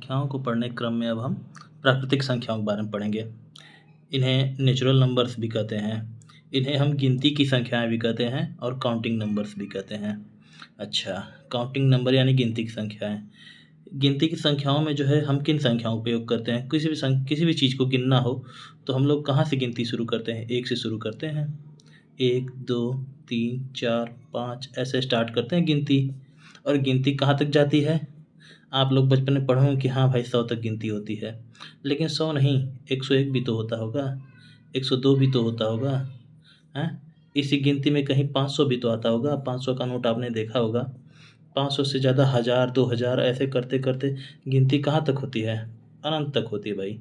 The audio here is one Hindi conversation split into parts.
संख्याओं को पढ़ने के क्रम में अब हम प्राकृतिक संख्याओं के बारे में पढ़ेंगे। इन्हें नेचुरल नंबर्स भी कहते हैं, इन्हें हम गिनती की संख्याएँ भी कहते हैं और काउंटिंग नंबर्स भी कहते हैं। अच्छा, काउंटिंग नंबर यानी गिनती की संख्याएँ। गिनती की संख्याओं में जो है हम किन संख्याओं का उपयोग करते हैं? किसी भी चीज़ को गिनना हो तो हम लोग कहाँ से गिनती शुरू करते हैं? 1 से शुरू करते हैं। 1, 2, 3, 4, 5 ऐसे स्टार्ट करते हैं गिनती। और गिनती कहाँ तक जाती है? आप लोग बचपन में पढ़े होंगे कि हाँ भाई 100 तक गिनती होती है। लेकिन 100 नहीं, 101 भी तो होता होगा, 102 भी तो होता होगा, हैं? इसी गिनती में कहीं 500 भी तो आता होगा, 500 का नोट आपने देखा होगा। 500 से ज़्यादा 1000, 2000 ऐसे करते-करते गिनती कहाँ तक होती है? अनंत तक होती है भाई।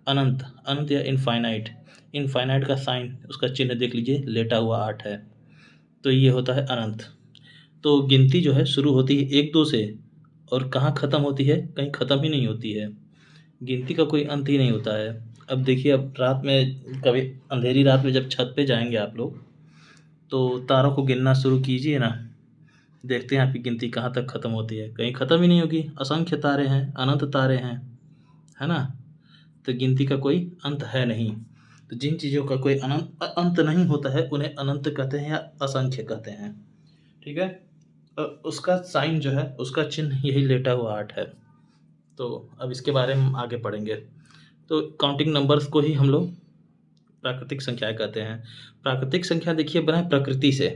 अनंत, अनंत या इनफ़ाइनाइट। इनफ़ाइनाइट का साइन, उसका चिन्ह देख लीजिए, लेटा हुआ 8 है। तो ये होता है अनंत। तो गिनती जो है शुरू होती है 1-2 से और कहाँ ख़त्म होती है? कहीं ख़त्म ही नहीं होती है। गिनती का कोई अंत ही नहीं होता है। अब देखिए, अब रात में कभी अंधेरी रात में जब छत पे जाएँगे आप लोग, तो तारों को गिनना शुरू कीजिए ना, देखते हैं आपकी गिनती कहाँ तक ख़त्म होती है। कहीं ख़त्म ही नहीं होगी, असंख्य तारे हैं, अनंत तारे हैं, है ना? तो गिनती का कोई अंत है नहीं। तो जिन चीज़ों का कोई अंत नहीं होता है, उन्हें अनंत कहते हैं या असंख्य कहते हैं, ठीक है? उसका साइन जो है, उसका चिन्ह यही लेटा हुआ 8 है। तो अब इसके बारे में हम आगे पढ़ेंगे। तो काउंटिंग नंबर्स को ही हम लोग प्राकृतिक संख्याएँ कहते हैं। प्राकृतिक संख्या देखिए बना है प्रकृति से।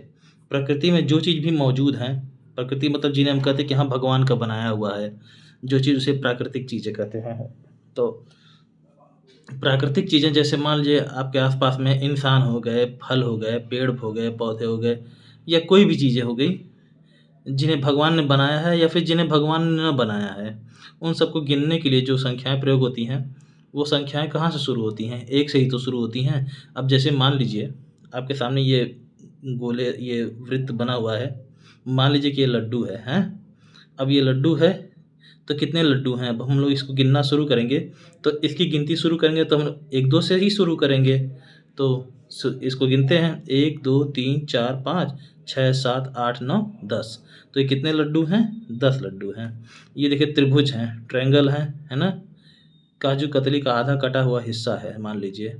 प्रकृति में जो चीज़ भी मौजूद हैं, प्रकृति मतलब जिन्हें हम कहते हैं कि हाँ भगवान का बनाया हुआ है, जो चीज़ उसे प्राकृतिक चीज़ें कहते हैं। तो प्राकृतिक चीज़ें जैसे मान लीजिए आपके आस-पास में इंसान हो गए, फल हो गए, पेड़ हो गए, पौधे हो गए या कोई भी चीज़ें हो गई, जिन्हें भगवान ने बनाया है या फिर जिन्हें भगवान ने न बनाया है, उन सबको गिनने के लिए जो संख्याएँ प्रयोग होती हैं, वो संख्याएँ कहाँ से शुरू होती हैं? 1 से ही तो शुरू होती हैं। अब जैसे मान लीजिए, आपके सामने ये वृत्त बना हुआ है, मान लीजिए कि ये लड्डू है, हैं? अब ये लड्डू है, तो कितने लड्डू हैं? अब हम लोग इसको गिनना शुरू करेंगे, तो इसकी गिनती शुरू करेंगे तो हम 1-2 से ही शुरू करेंगे। तो इसको गिनते हैं 1, 2, 3, 4, 5, 6, 7, 8, 9, 10। तो ये कितने लड्डू हैं? 10 लड्डू हैं। ये देखिए त्रिभुज हैं, ट्रायंगल हैं, है ना? काजू कतली का आधा कटा हुआ हिस्सा है मान लीजिए।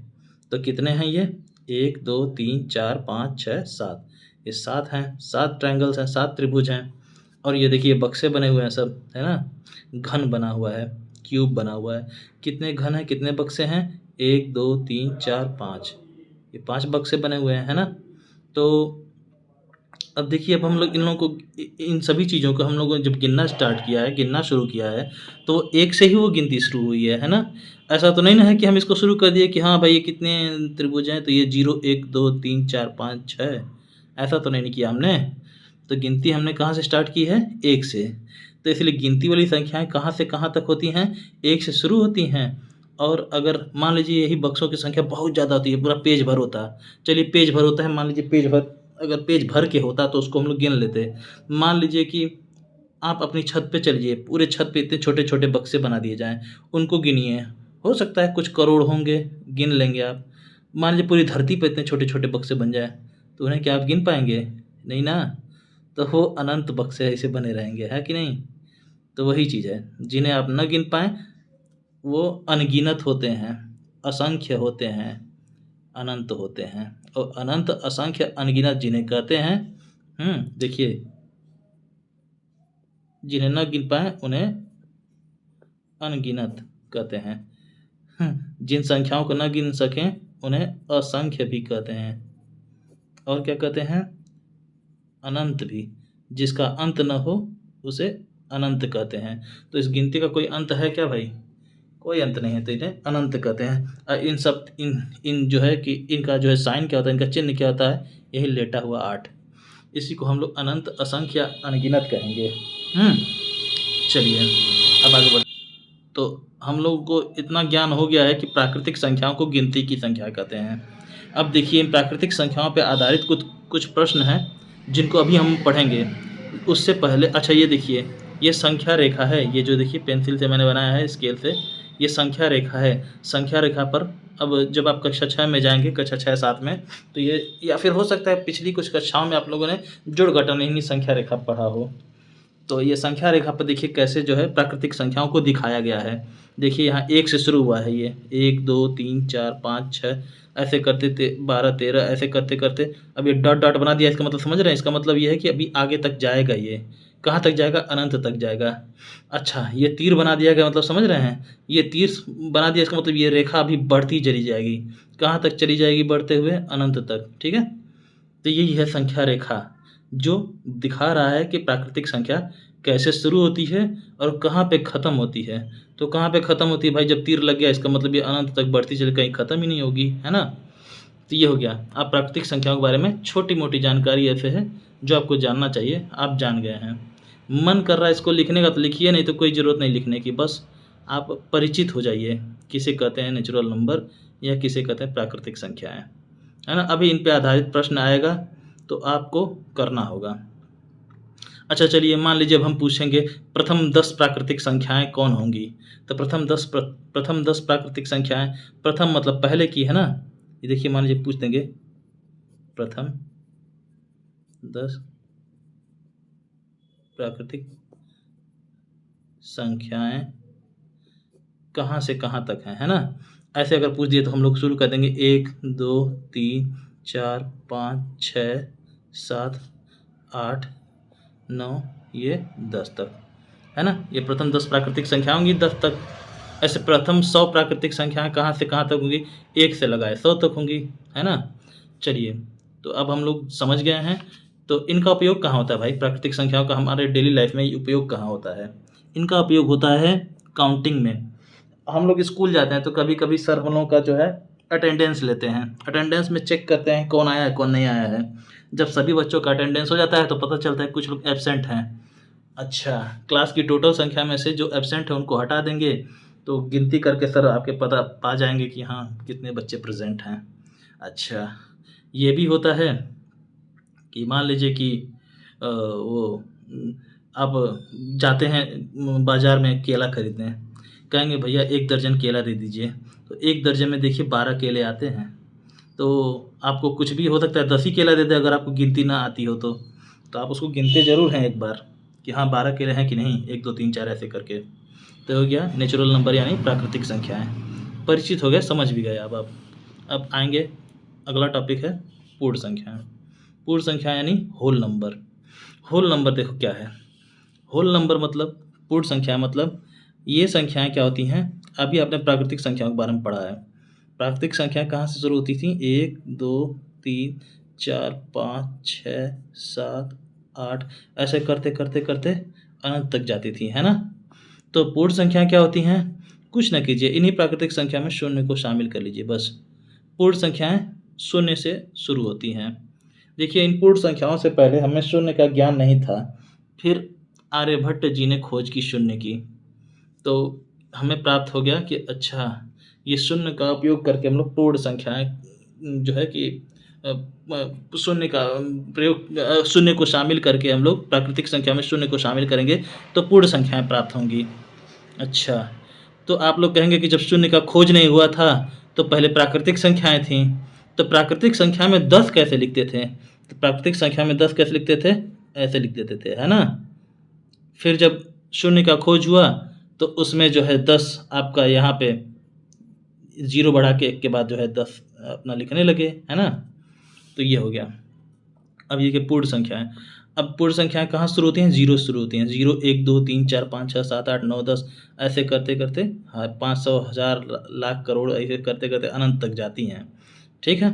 तो कितने हैं ये? 1, 2, 3, 4, 5, 6, 7। ये 7 हैं, 7 ट्रायंगल्स हैं, 7 त्रिभुज हैं। और ये देखिए बक्से बने हुए हैं सब, है ना? घन बना हुआ है, क्यूब बना हुआ है। कितने घन हैं, कितने बक्से हैं? 1, 2, 3, 4, 5। ये 5 बक्से बने हुए हैं, है ना? तो अब देखिए, अब हम लोग इन लोगों को इन सभी चीज़ों को हम लोगों ने जब गिनना स्टार्ट किया है, गिनना शुरू किया है, तो 1 से ही वो गिनती शुरू हुई है ना? ऐसा तो नहीं ना है कि हम इसको शुरू कर दिए कि हाँ भाई ये कितने त्रिभुज हैं, तो ये 0, 1, 2, 3, 4, 5, 6 ऐसा तो नहीं किया हमने। तो गिनती हमने कहाँ से स्टार्ट की है? 1 से। तो इसलिए गिनती वाली संख्याएँ कहाँ से कहाँ तक होती हैं? 1 से शुरू होती हैं। और अगर मान लीजिए यही बक्सों की संख्या बहुत ज़्यादा होती है, पूरा पेज भर होता है। चलिए पेज भर होता है, मान लीजिए पेज भर, अगर पेज भर के होता तो उसको हम लोग गिन लेते। मान लीजिए कि आप अपनी छत पे चलिए, पूरे छत पे इतने छोटे-छोटे बक्से बना दिए जाएँ, उनको गिनिए। हो सकता है कुछ करोड़ होंगे, गिन लेंगे आप। मान लीजिए पूरी धरती पे इतने छोटे-छोटे बक्से बन जाएँ, तो उन्हें क्या आप गिन पाएँगे? नहीं ना। तो वो अनंत बक्से ऐसे बने रहेंगे, है कि नहीं? तो वही चीज़ है, जिन्हें आप न गिन पाएँ, वो अनगिनत होते हैं, असंख्य होते हैं, अनंत होते हैं। और अनंत, असंख्य, अनगिनत जिन्हें कहते हैं, देखिए, जिन्हें न गिन पाएँ उन्हें अनगिनत कहते हैं। जिन संख्याओं को न गिन सकें उन्हें असंख्य भी कहते हैं। और क्या कहते हैं? अनंत भी। जिसका अंत न हो उसे अनंत कहते हैं। तो इस गिनती का कोई अंत है क्या भाई? कोई अंत नहीं है, तो इन्हें अनंत कहते हैं। इन सब इन जो है कि इनका जो है साइन क्या होता है, इनका चिन्ह क्या होता है? यही लेटा हुआ 8। इसी को हम लोग अनंत, असंख्य, अनगिनत कहेंगे। हुँ? चलिए, अब आगे बढ़। तो हम लोगों को इतना ज्ञान हो गया है कि प्राकृतिक संख्याओं को गिनती की संख्या कहते हैं। अब देखिए, इन प्राकृतिक संख्याओं पे आधारित कुछ कुछ प्रश्न हैं, जिनको अभी हम पढ़ेंगे। उससे पहले अच्छा ये देखिए, ये संख्या रेखा है, ये जो देखिए पेंसिल से मैंने बनाया है स्केल से, ये संख्या रेखा है। संख्या रेखा पर अब जब आप कक्षा 6 में जाएँगे, कक्षा 6-7 में, तो ये या फिर हो सकता है पिछली कुछ कक्षाओं में आप लोगों ने जुड़-घटान यानी संख्या रेखा पढ़ा हो। तो ये संख्या रेखा पर देखिए कैसे जो है प्राकृतिक संख्याओं को दिखाया गया है। देखिए यहाँ 1 से शुरू हुआ है ये 1, 2, 3, 4, 5, 6 ऐसे करते 12, 13 ऐसे करते-करते अब ये डॉट डॉट बना दिया, इसका मतलब समझ रहे हैं? इसका मतलब ये है कि अभी आगे तक जाएगा ये। कहाँ तक जाएगा? अनंत तक जाएगा। अच्छा, ये तीर बना दिया गया मतलब समझ रहे हैं? ये तीर बना दिया, इसका मतलब ये रेखा अभी बढ़ती चली जाएगी। कहाँ तक चली जाएगी बढ़ते हुए? अनंत तक, ठीक है? तो यही है संख्या रेखा, जो दिखा रहा है कि प्राकृतिक संख्या कैसे शुरू होती है और कहाँ पे ख़त्म होती है। तो कहाँ पे ख़त्म होती है भाई? जब तीर लग गया, इसका मतलब ये अनंत तक बढ़ती चली, कहीं ख़त्म ही नहीं होगी, है ना? तो ये हो गया। आप प्राकृतिक संख्याओं के बारे में छोटी-मोटी जानकारी ऐसे है जो आपको जानना चाहिए, आप जान गए हैं। मन कर रहा है इसको लिखने का तो लिखिए, नहीं तो कोई ज़रूरत नहीं लिखने की, बस आप परिचित हो जाइए, किसे कहते हैं नेचुरल नंबर या किसे कहते हैं प्राकृतिक संख्याएँ, है ना? अभी इन पे आधारित प्रश्न आएगा तो आपको करना होगा। अच्छा चलिए, मान लीजिए अब हम पूछेंगे प्रथम 10 प्राकृतिक संख्याएँ कौन होंगी? तो प्रथम 10 प्राकृतिक संख्याएँ, प्रथम मतलब पहले की, है ना? ये देखिए मान लीजिए पूछ देंगे प्रथम 10 प्राकृतिक संख्याएँ कहाँ से कहाँ तक हैं, है ना? ऐसे अगर पूछ दिए तो हम लोग शुरू कर देंगे 1, 2, 3, 4, 5, 6, 7, 8, 9 ये 10 तक, है ना? ये प्रथम 10 प्राकृतिक संख्या होंगी 10 तक। ऐसे प्रथम 100 प्राकृतिक संख्याएँ कहाँ से कहाँ तक होंगी? 1 से लगाए 100 तक होंगी, है ना? चलिए, तो अब हम लोग समझ गए हैं, तो इनका उपयोग कहाँ होता है भाई? प्राकृतिक संख्याओं का हमारे डेली लाइफ में उपयोग कहाँ होता है? इनका उपयोग होता है काउंटिंग में। हम लोग स्कूल जाते हैं तो कभी-कभी सर हम लोगों का जो है अटेंडेंस लेते हैं। अटेंडेंस में चेक करते हैं कौन आया है, कौन नहीं आया है। जब सभी बच्चों का अटेंडेंस हो जाता है तो पता चलता है कुछ लोग एब्सेंट हैं। अच्छा, क्लास की टोटल संख्या में से जो एब्सेंट हैं उनको हटा देंगे, तो गिनती करके सर आपके पता पा जाएँगे कि हाँ, कितने बच्चे प्रेज़ेंट हैं। अच्छा, ये भी होता है कि मान लीजिए कि आप जाते हैं बाज़ार में केला खरीदने, कहेंगे भैया 1 दर्जन केला दे दीजिए, तो 1 दर्जन में देखिए 12 केले आते हैं, तो आपको कुछ भी हो सकता है 10 ही केला दे दे अगर आपको गिनती ना आती हो तो। तो आप उसको गिनते ज़रूर हैं एक बार कि हाँ 12 केले हैं कि नहीं, 1, 2, 3, 4 ऐसे करके। तो हो गया नेचुरल नंबर यानी प्राकृतिक संख्याएँ। परिचित हो गए, समझ भी गए अब आप। अब आएँगे, अगला टॉपिक है पूर्ण संख्याएँ। पूर्ण संख्या यानी होल नंबर। होल नंबर देखो क्या है? होल नंबर मतलब पूर्ण संख्या मतलब ये संख्याएँ क्या होती हैं? अभी आपने प्राकृतिक संख्याओं के बारे में पढ़ा है। प्राकृतिक संख्या कहाँ से शुरू होती थी? 1, 2, 3, 4, 5, 6, 7, 8 ऐसे करते अनंत तक जाती थी, है ना? तो पूर्ण संख्या क्या होती हैं? कुछ ना कीजिए, इन्हीं प्राकृतिक संख्या में शून्य को शामिल कर लीजिए बस। पूर्ण संख्याएँ शून्य से शुरू होती हैं। देखिए इन पूर्ण संख्याओं से पहले हमें शून्य का ज्ञान नहीं था। फिर आर्यभट्ट जी ने खोज की शून्य की, तो हमें प्राप्त हो गया कि अच्छा, ये शून्य का उपयोग करके हम लोग पूर्ण संख्याएँ जो है कि शून्य का प्रयोग शून्य को शामिल करके हम लोग प्राकृतिक संख्या में शून्य को शामिल करेंगे तो पूर्ण संख्याएँ प्राप्त होंगी। अच्छा, तो आप लोग कहेंगे कि जब शून्य का खोज नहीं हुआ था, तो पहले प्राकृतिक संख्याएँ थीं, तो प्राकृतिक संख्या में 10 कैसे लिखते थे? तो प्राकृतिक संख्या में 10 कैसे लिखते थे? ऐसे लिख देते थे, है ना? फिर जब शून्य का खोज हुआ, तो उसमें जो है 10 आपका यहाँ पे 0 बढ़ा के 1 के बाद जो है 10 अपना लिखने लगे, है ना? तो ये हो गया। अब ये कि पूर्ण संख्याएँ। अब पूर्ण संख्याएँ कहाँ शुरू होती हैं? 0 से शुरू होती हैं। 0, 1, 2, 3, 4, 5, 6, 7, 8, 9, 10 ऐसे करते-करते हाँ, 500, 1000, लाख, करोड़ ऐसे करते-करते अनंत तक जाती हैं। ठीक है?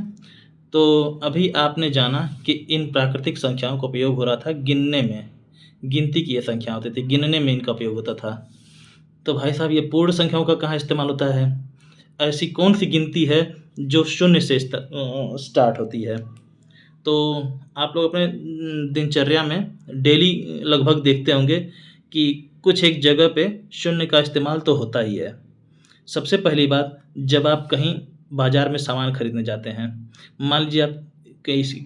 तो अभी आपने जाना कि इन प्राकृतिक संख्याओं का उपयोग हो रहा था गिनने में। गिनती की ये संख्या होती थी, गिनने में इनका उपयोग होता था। तो भाई साहब ये पूर्ण संख्याओं का कहाँ इस्तेमाल होता है? ऐसी कौन-सी गिनती है जो शून्य से स्टार्ट होती है? तो आप लोग अपने दिनचर्या में डेली लगभग देखते होंगे कि कुछ एक जगह पे शून्य का इस्तेमाल तो होता ही है। सबसे पहली बात, जब आप कहीं बाज़ार में सामान खरीदने जाते हैं, मान लीजिए आप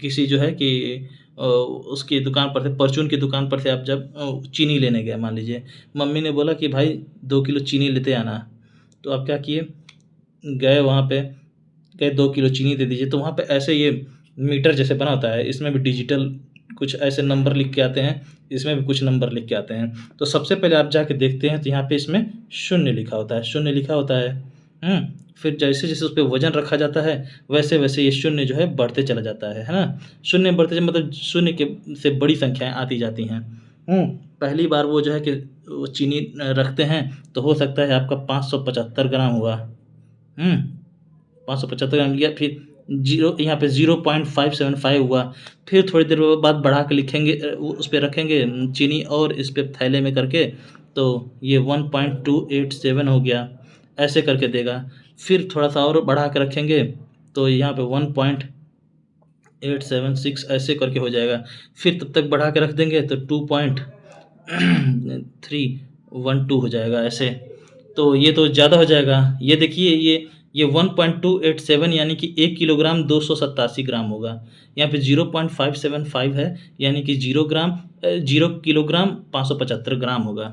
किसी जो है कि उसकी दुकान पर से परचून की दुकान पर से आप जब चीनी लेने गए मान लीजिए, मम्मी ने बोला कि भाई 2 किलो चीनी लेते आना। तो आप क्या किए? गए वहाँ पे, कहे 2 किलो चीनी दे दीजिए, तो वहाँ पे ऐसे ये मीटर जैसे बना होता है, इसमें भी डिजिटल कुछ ऐसे नंबर लिख के आते हैं, इसमें भी कुछ नंबर लिख के आते हैं। तो सबसे पहले आप जाके देखते हैं तो यहाँ पे इसमें 0 लिखा होता है, 0 लिखा होता है। फिर जैसे-जैसे उस पे वज़न रखा जाता है, वैसे-वैसे ये 0 जो है बढ़ते चला जाता है ना? 0 बढ़ते मतलब 0 के से बड़ी संख्याएँ आती जाती हैं। पहली बार वो जो है कि वो चीनी रखते हैं तो हो सकता है आपका 575 ग्राम हुआ। 575 ग्राम लिया, फिर जीरो यहाँ पे 0.575 हुआ। फिर थोड़ी देर बाद बढ़ा के लिखेंगे, वो उस पे रखेंगे चीनी और इस पे थैले में करके, तो ये 1.287 हो गया, ऐसे करके देगा। फिर थोड़ा-सा और बढ़ा के रखेंगे तो यहाँ पे 1.876 ऐसे करके हो जाएगा। फिर तब तक बढ़ा के रख देंगे तो 2.312 हो जाएगा ऐसे। तो ये तो ज़्यादा हो जाएगा। ये देखिए ये 1.287 यानी कि 1 किलोग्राम 287 ग्राम होगा। यहाँ पे 0.575 है यानी कि 0 किलोग्राम 575 ग्राम होगा।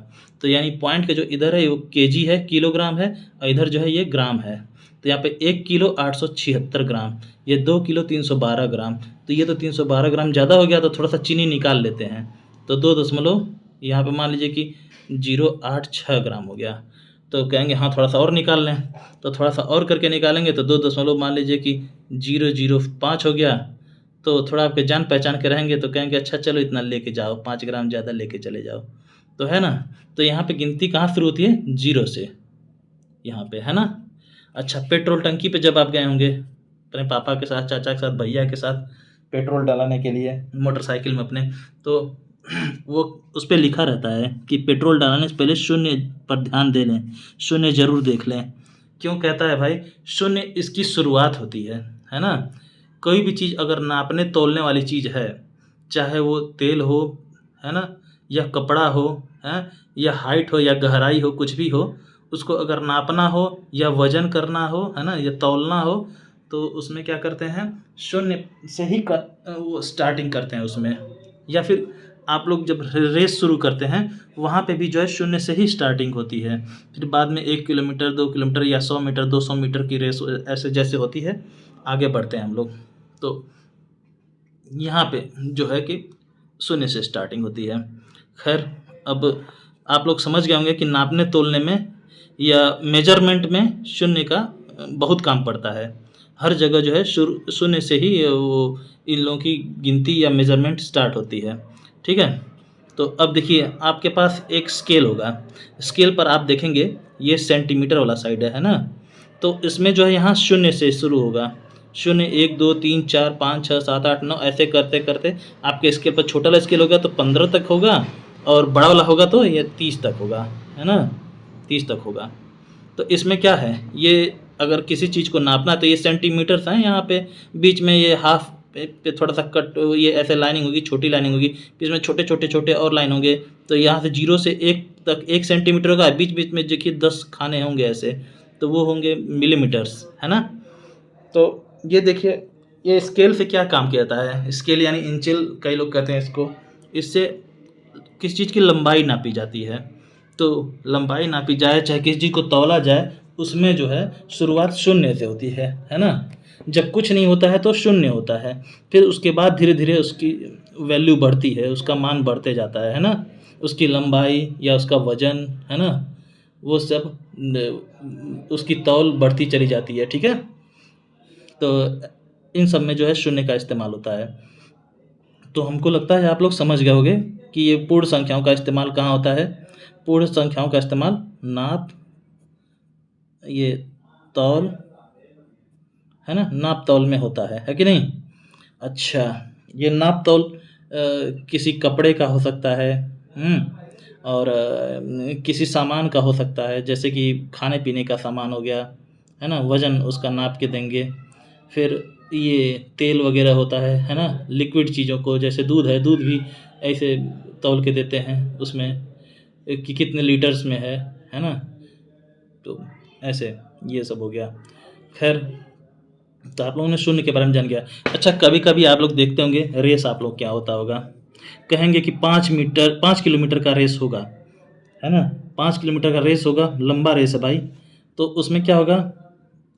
तो यानी पॉइंट के जो इधर है वो केजी है, किलोग्राम है, और इधर जो है ये ग्राम है। तो यहाँ पे 1 किलो 876 ग्राम, ये 2 किलो 312 ग्राम। तो ये तो 312 ग्राम ज़्यादा हो गया, तो थोड़ा-सा चीनी निकाल लेते हैं। तो 2 दशमलव यहाँ पे मान लीजिए कि 086 ग्राम हो गया। तो कहेंगे हाँ, थोड़ा-सा और निकाल लें, तो थोड़ा-सा और करके निकालेंगे तो 2 दशमलव मान लीजिए कि 005 हो गया। तो थोड़ा आपके जान-पहचान के रहेंगे तो कहेंगे अच्छा चलो इतना लेके जाओ, 5 ग्राम ज़्यादा लेके चले जाओ। तो है ना? तो यहाँ पे गिनती कहाँ शुरू होती है? 0 से, यहाँ पे, है ना? अच्छा, पेट्रोल टंकी पे जब आप गए होंगे, अपने पापा के साथ, चाचा के साथ, भैया के साथ पेट्रोल डलाने के लिए मोटरसाइकिल में अपने, तो वो उस पे लिखा रहता है कि पेट्रोल डालने से पहले 0 पर ध्यान दे लें, 0 ज़रूर देख लें। क्यों कहता है भाई? 0 इसकी शुरुआत होती है ना? कोई भी चीज़ अगर नापने-तोलने वाली चीज़ है, चाहे वो तेल हो, है ना? या कपड़ा हो, हैं? या हाइट हो या गहराई हो, कुछ भी हो, उसको अगर नापना हो या वज़न करना हो, है ना? या तौलना हो, तो उसमें क्या करते हैं? 0 से ही वो स्टार्टिंग करते हैं उसमें। या फिर आप लोग जब रेस शुरू करते हैं, वहाँ पे भी जो है 0 से ही स्टार्टिंग होती है। फिर बाद में 1 किलोमीटर, 2 किलोमीटर या 100 मीटर, 200 मीटर की रेस ऐसे जैसे होती है, आगे बढ़ते हैं हम लोग। तो यहाँ पे जो है कि 0 से स्टार्टिंग होती है। खैर, अब आप लोग समझ गए होंगे कि नापने-तोलने में या मेजरमेंट में 0 का बहुत काम पड़ता है। हर जगह जो है 0 से ही वो इन लोगों की गिनती या मेजरमेंट स्टार्ट होती है। ठीक है? तो अब देखिए आपके पास एक स्केल होगा। स्केल पर आप देखेंगे ये सेंटीमीटर वाला साइड है ना? तो इसमें जो है यहाँ 0 से शुरू होगा। 0, 1, 2, 3, 4, 5, 6, 7, 8, 9 ऐसे करते-करते आपके स्केल पर छोटा वाला स्केल होगा तो 15 तक होगा, और बड़ा वाला होगा तो ये 30 तक होगा, है ना? 30 तक होगा। तो इसमें क्या है, ये अगर किसी चीज़ को नापना है तो ये सेंटीमीटर्स हैं, यहाँ पे बीच में ये हाफ पे थोड़ा-सा कट, ये ऐसे लाइनिंग होगी, छोटी लाइनिंग होगी, इसमें छोटे-छोटे-छोटे और लाइन होंगे। तो यहाँ से 0 से 1 तक 1 सेंटीमीटर होगा, बीच-बीच में देखिए 10 खाने होंगे ऐसे, तो वो होंगे मिलीमीटर्स, है ना? तो ये देखिए, ये स्केल से क्या काम किया जाता है? स्केल यानी इंचिल कई लोग कहते हैं इसको। इससे किसी चीज़ की लंबाई नापी जाती है। तो लंबाई नापी जाए, चाहे किसी चीज़ को तौला जाए, उसमें जो है शुरुआत 0 से होती है ना? जब कुछ नहीं होता है तो 0 होता है। फिर उसके बाद धीरे-धीरे उसकी वैल्यू बढ़ती है, उसका मान बढ़ते जाता है ना? उसकी लंबाई या उसका वज़न, है ना? वो सब उसकी तौल बढ़ती चली जाती है, ठीक है? तो इन सब में जो है 0 का इस्तेमाल होता है। तो हमको लगता है आप लोग समझ गए होंगे कि ये पूर्ण संख्याओं का इस्तेमाल कहाँ होता है। पूर्ण संख्याओं का इस्तेमाल नाप, ये तौल, है ना? नाप-तौल में होता है कि नहीं? अच्छा, ये नाप-तौल किसी कपड़े का हो सकता है, और किसी सामान का हो सकता है, जैसे कि खाने-पीने का सामान हो गया, है ना? वज़न उसका नाप के देंगे। फिर ये तेल वग़ैरह होता है ना? लिक्विड चीज़ों को, जैसे दूध है, दूध भी ऐसे तौल के देते हैं उसमें कि कितने लीटर्स में है ना? तो ऐसे ये सब हो गया। खैर, तो आप लोगों ने 0 के बारे में जान गया। अच्छा, कभी-कभी आप लोग देखते होंगे रेस, आप लोग क्या होता होगा, कहेंगे कि 5 किलोमीटर का रेस होगा, है ना? 5 किलोमीटर का रेस होगा, लंबा रेस है भाई। तो उसमें क्या होगा,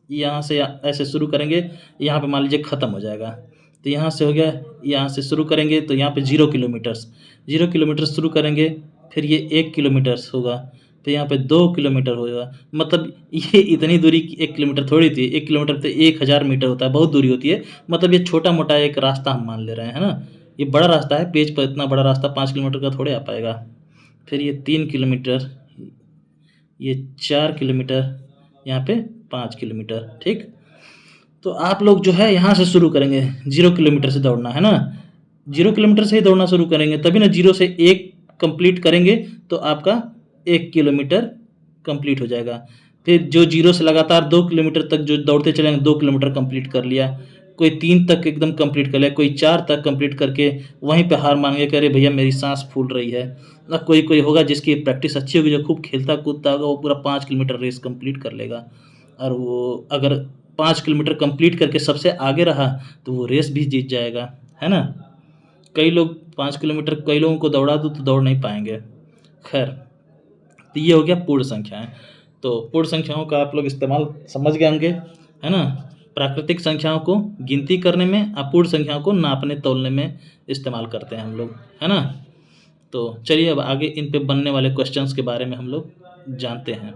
यहाँ से ऐसे शुरू करेंगे, यहाँ पे मान लीजिए ख़त्म हो जाएगा। तो यहाँ से हो गया, यहाँ से शुरू करेंगे तो यहाँ पे 0 किलोमीटर्स, 0 किलोमीटर शुरू करेंगे, फिर ये 1 किलोमीटर्स होगा, फिर यहाँ पे 2 किलोमीटर होगा। मतलब ये इतनी दूरी 1 किलोमीटर थोड़ी थी, 1 किलोमीटर तो 1000 मीटर होता है, बहुत दूरी होती है। मतलब ये छोटा-मोटा एक रास्ता हम मान ले रहे हैं, है ना? ये बड़ा रास्ता है, पेज पर इतना बड़ा रास्ता 5 किलोमीटर का थोड़े आ पाएगा। फिर ये 3 किलोमीटर, ये 4 किलोमीटर, यहाँ पे 5 किलोमीटर, ठीक? तो आप लोग जो है यहाँ से शुरू करेंगे, 0 किलोमीटर से दौड़ना, है ना? 0 किलोमीटर से ही दौड़ना शुरू करेंगे, तभी ना 0 से 1 कंप्लीट करेंगे तो आपका 1 किलोमीटर कंप्लीट हो जाएगा। फिर जो 0 से लगातार 2 किलोमीटर तक जो दौड़ते चलेंगे, 2 किलोमीटर कंप्लीट कर लिया, कोई 3 तक एकदम कंप्लीट कर लिया, कोई 4 तक कंप्लीट करके वहीं पे हार मान गया कि अरे भैया मेरी साँस फूल रही है। ना कोई होगा जिसकी प्रैक्टिस अच्छी होगी, जो खूब खेलता कूदता होगा, वो पूरा 5 किलोमीटर रेस कंप्लीट कर लेगा। और वो अगर 5 किलोमीटर कंप्लीट करके सबसे आगे रहा तो वो रेस भी जीत जाएगा, है ना? कई लोग 5 किलोमीटर कई लोगों को दौड़ा दो तो दौड़ नहीं पाएँगे। खैर, तो ये हो गया पूर्ण संख्याएँ। तो पूर्ण संख्याओं का आप लोग इस्तेमाल समझ गए होंगे, है ना? प्राकृतिक संख्याओं को गिनती करने में, अपूर्ण संख्याओं को नापने-तौलने में इस्तेमाल करते हैं हम लोग, है ना? तो चलिए अब आगे इन पे बनने वाले क्वेश्चंस के बारे में हम लोग जानते हैं।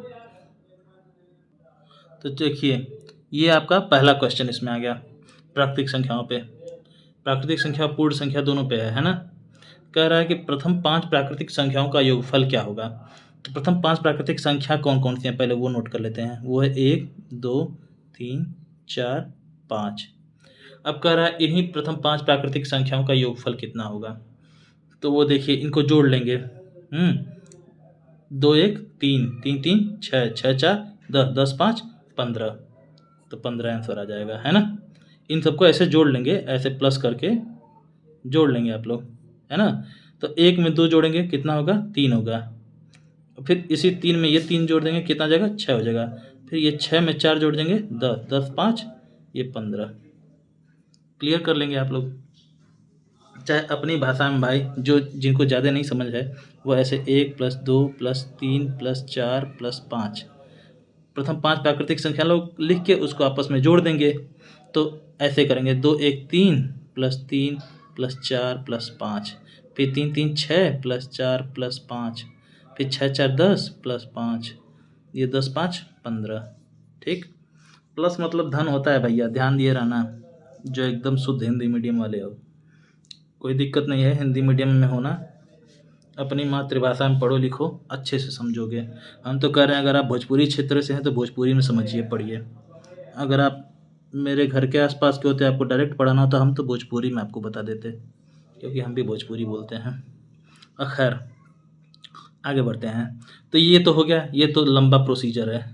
तो देखिए, ये आपका पहला क्वेश्चन इसमें आ गया, प्राकृतिक संख्याओं पे। प्राकृतिक संख्या पूर्ण संख्या दोनों पे है ना? कह रहा है कि प्रथम 5 प्राकृतिक संख्याओं का योगफल क्या होगा? तो प्रथम 5 प्राकृतिक संख्या कौन-कौन सी हैं, पहले वो नोट कर लेते हैं। वो है 1, 2, 3, 4, 5। अब कह रहा है इन्हीं प्रथम 5 प्राकृतिक संख्याओं का योगफल कितना होगा? तो वो देखिए इनको जोड़ लेंगे। 2 1 3, 3 3 6, 6 4 10, 10 5 15, तो 15 आंसर आ जाएगा, है ना? इन सबको ऐसे जोड़ लेंगे, ऐसे प्लस करके जोड़ लेंगे आप लोग, है ना? तो 1 में 2 जोड़ेंगे कितना होगा? 3 होगा। फिर इसी 3 में ये 3 जोड़ देंगे कितना आ जाएगा? 6 हो जाएगा। फिर ये 6 में 4 जोड़ देंगे 10, 10 5 ये 15। क्लियर कर लेंगे आप लोग। चाहे अपनी भाषा में भाई, जो जिनको ज़्यादा नहीं समझ है वो ऐसे 1 + 2 + 3 + 4 + 5, प्रथम 5 प्राकृतिक संख्या लोग लिख के उसको आपस में जोड़ देंगे। तो ऐसे करेंगे 2 1 3 + 3 + 4 + 5, फिर 3 3 6 + 4 + 5, फिर 6 4 10 + 5, ये 10 5 15। ठीक, प्लस मतलब धन होता है भैया, ध्यान दिए रहना, जो एकदम शुद्ध हिंदी मीडियम वाले हो। कोई दिक्कत नहीं है हिंदी मीडियम में होना, अपनी मातृभाषा में पढ़ो लिखो अच्छे से समझोगे। हम तो कह रहे हैं अगर आप भोजपुरी क्षेत्र से हैं तो भोजपुरी में समझिए पढ़िए। अगर आप मेरे घर के आसपास के होते आपको डायरेक्ट पढ़ाना होता हम तो भोजपुरी में आपको बता देते, क्योंकि हम भी भोजपुरी बोलते हैं। खैर आगे बढ़ते हैं। तो ये तो हो गया, ये तो लंबा प्रोसीजर है,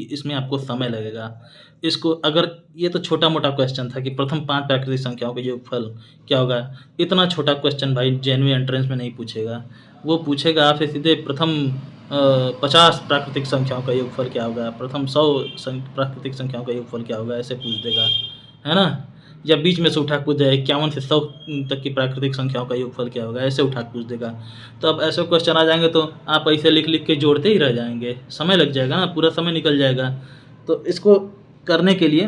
इसमें आपको समय लगेगा। इसको अगर ये तो छोटा मोटा क्वेश्चन था कि प्रथम 5 प्राकृतिक संख्याओं का योगफल क्या होगा। इतना छोटा क्वेश्चन भाई जेएनवी एंट्रेंस में नहीं पूछेगा, वो पूछेगा आपसे सीधे प्रथम 50 प्राकृतिक संख्याओं का योगफल क्या होगा, प्रथम 100 प्राकृतिक संख्याओं का योगफल क्या होगा, ऐसे पूछ देगा, है ना? या बीच में से उठा कूद जाए 51 से 100 तक की प्राकृतिक संख्याओं का योगफल क्या होगा, ऐसे उठा कूद देगा। तो अब ऐसे क्वेश्चन आ जाएंगे तो आप ऐसे लिख लिख के जोड़ते ही रह जाएंगे, समय लग जाएगा ना, पूरा समय निकल जाएगा। तो इसको करने के लिए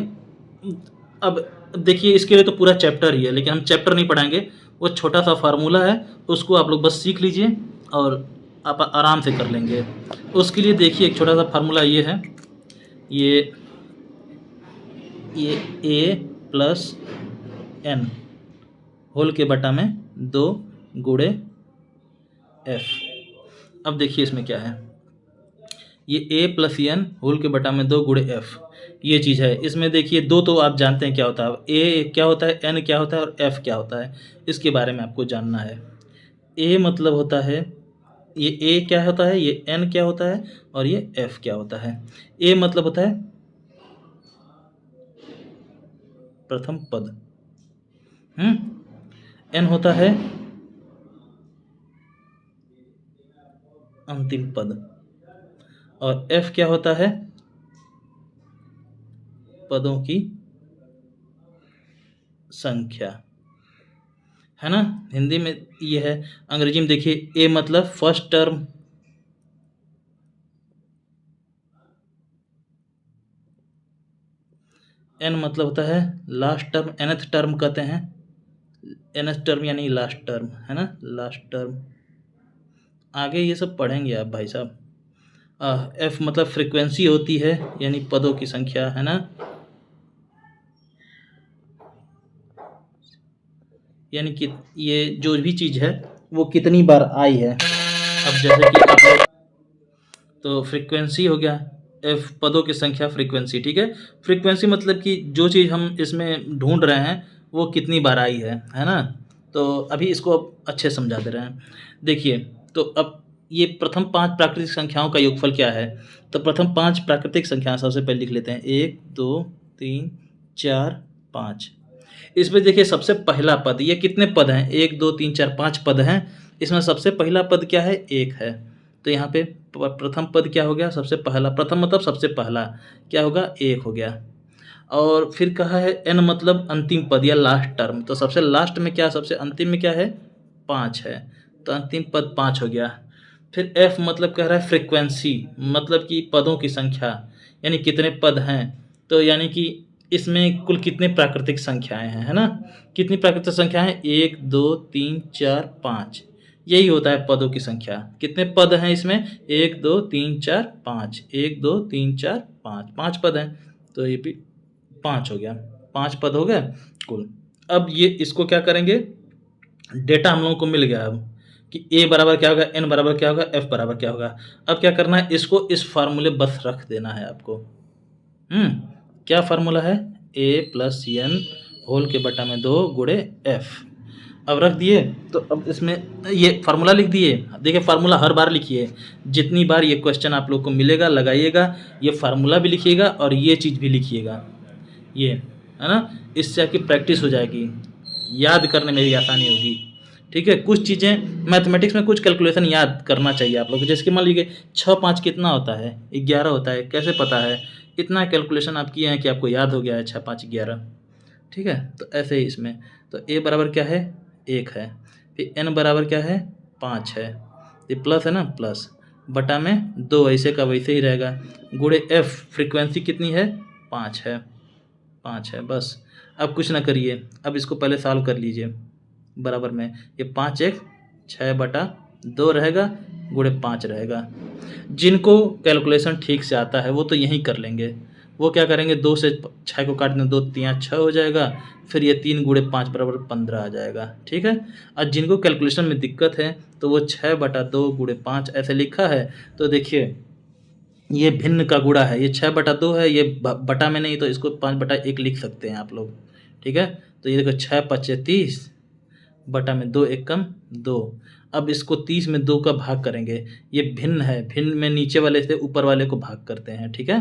अब देखिए, इसके लिए तो पूरा चैप्टर ही है, लेकिन हम चैप्टर नहीं पढ़ाएंगे, वो छोटा सा फार्मूला है, उसको आप लोग बस सीख लीजिए और आप आराम से कर लेंगे। उसके लिए देखिए एक छोटा सा फार्मूला ये है, ये a प्लस n होल के बटा में 2 गुणे f। अब देखिए इसमें क्या है, ये a प्लस n होल के बटा में 2 गुणे f, ये चीज़ है। इसमें देखिए दो तो आप जानते हैं क्या होता है, a क्या होता है, n क्या होता है और f क्या होता है, इसके बारे में आपको जानना है। a मतलब होता है, ये a क्या होता है, ये n क्या होता है और ये f क्या होता है। a मतलब होता है प्रथम पद, n होता है अंतिम पद और f क्या होता है, पदों की संख्या, है ना? हिंदी में ये है, अंग्रेजी में देखिए a मतलब फर्स्ट टर्म, n मतलब होता है लास्ट टर्म, nth टर्म कहते हैं, nth टर्म यानी लास्ट टर्म, है ना, लास्ट टर्म। आगे ये सब पढ़ेंगे आप भाई साहब। एफ मतलब फ्रीक्वेंसी होती है, यानी पदों की संख्या, है ना, यानी कि ये जो भी चीज़ है वो कितनी बार आई है। अब जैसे कि आप लोग, तो फ्रीक्वेंसी हो गया, एफ पदों की संख्या फ्रीक्वेंसी, ठीक है। फ्रीक्वेंसी मतलब कि जो चीज़ हम इसमें ढूंढ रहे हैं वो कितनी बार आई है ना। तो अभी इसको अब अच्छे समझा दे रहे हैं। देखिए, तो अब ये प्रथम 5 प्राकृतिक संख्याओं का योगफल क्या है। तो प्रथम 5 प्राकृतिक संख्या सबसे पहले लिख लेते हैं, 1 2 3 4 5। इसमें देखिए सबसे पहला पद, ये कितने पद हैं, 1 2 3 4 5 पद हैं। इसमें सबसे पहला पद क्या है, 1 है। तो यहाँ पे प्रथम पद क्या हो गया, सबसे पहला, प्रथम मतलब सबसे पहला क्या होगा, 1 हो गया। और फिर कहा है n मतलब अंतिम पद या लास्ट टर्म, तो सबसे लास्ट में क्या, सबसे अंतिम में क्या है, 5 है, तो अंतिम पद 5 हो गया। फिर f मतलब कह रहा है फ्रीक्वेंसी, मतलब कि पदों की संख्या, यानी कितने पद हैं। तो यानी कि इसमें कुल कितने प्राकृतिक संख्याएं हैं, है ना, कितनी प्राकृतिक संख्याएं, 1 2 3 4 5, यही होता है पदों की संख्या। कितने पद हैं इसमें, 1 2 3 4 5, 1 2 3 4 5, 5 पद हैं। तो ये भी 5 हो गया, 5 पद हो गए कुल। अब ये इसको क्या करेंगे, डेटा हम लोगों को मिल गया अब कि a बराबर क्या होगा, n बराबर क्या होगा, f बराबर क्या होगा। अब क्या करना है, इसको इस फार्मूले बस रख देना है आपको। क्या फार्मूला है, a प्लस n होल के बटा में 2 गुणे f। अब रख दिए, तो अब इसमें ये फार्मूला लिख दिए। देखिए फार्मूला हर बार लिखिए, जितनी बार ये क्वेश्चन आप लोग को मिलेगा लगाइएगा, ये फार्मूला भी लिखिएगा और ये चीज़ भी लिखिएगा, ये है ना, इससे आपकी प्रैक्टिस हो जाएगी, याद करने में भी आसानी होगी, ठीक है। कुछ चीज़ें मैथमेटिक्स में कुछ कैलकुलेशन याद करना चाहिए आप लोग को, जैसे कि मान लीजिए 6 5 कितना होता है, 11 होता है, कैसे पता है, इतना कैलकुलेशन आप किए हैं कि आपको याद हो गया है 6 5 11, ठीक है। तो ऐसे ही इसमें, तो a बराबर क्या है, 1 है, फिर n बराबर क्या है, 5 है, ये प्लस है ना, प्लस बटा में 2 ऐसे का वैसे ही रहेगा, गुणे f फ्रीक्वेंसी कितनी है, 5 है, 5 है बस। अब कुछ ना करिए, अब इसको पहले सॉल्व कर लीजिए, बराबर में ये 5 1 6 बटा 2 रहेगा, गुणे 5 रहेगा। जिनको कैलकुलेशन ठीक से आता है वो तो यहीं कर लेंगे, वो क्या करेंगे, 2 से 6 को काट दें, 2 3 6 हो जाएगा, फिर ये 3 गुणे 5 बराबर 15 आ जाएगा, ठीक है। और जिनको कैलकुलेशन में दिक्कत है तो वो 6 बटा 2 गुणे 5 ऐसे लिखा है, तो देखिए ये भिन्न का गुणा है, ये 6 बटा 2 है, ये बटा में नहीं, तो इसको 5 बटा 1 लिख सकते हैं आप लोग, ठीक है। तो ये देखो 6 5 30 बटा में 2 1 कम 2। अब इसको 30 में 2 का भाग करेंगे, ये भिन्न है, भिन्न में नीचे वाले से ऊपर वाले को भाग करते हैं, ठीक है।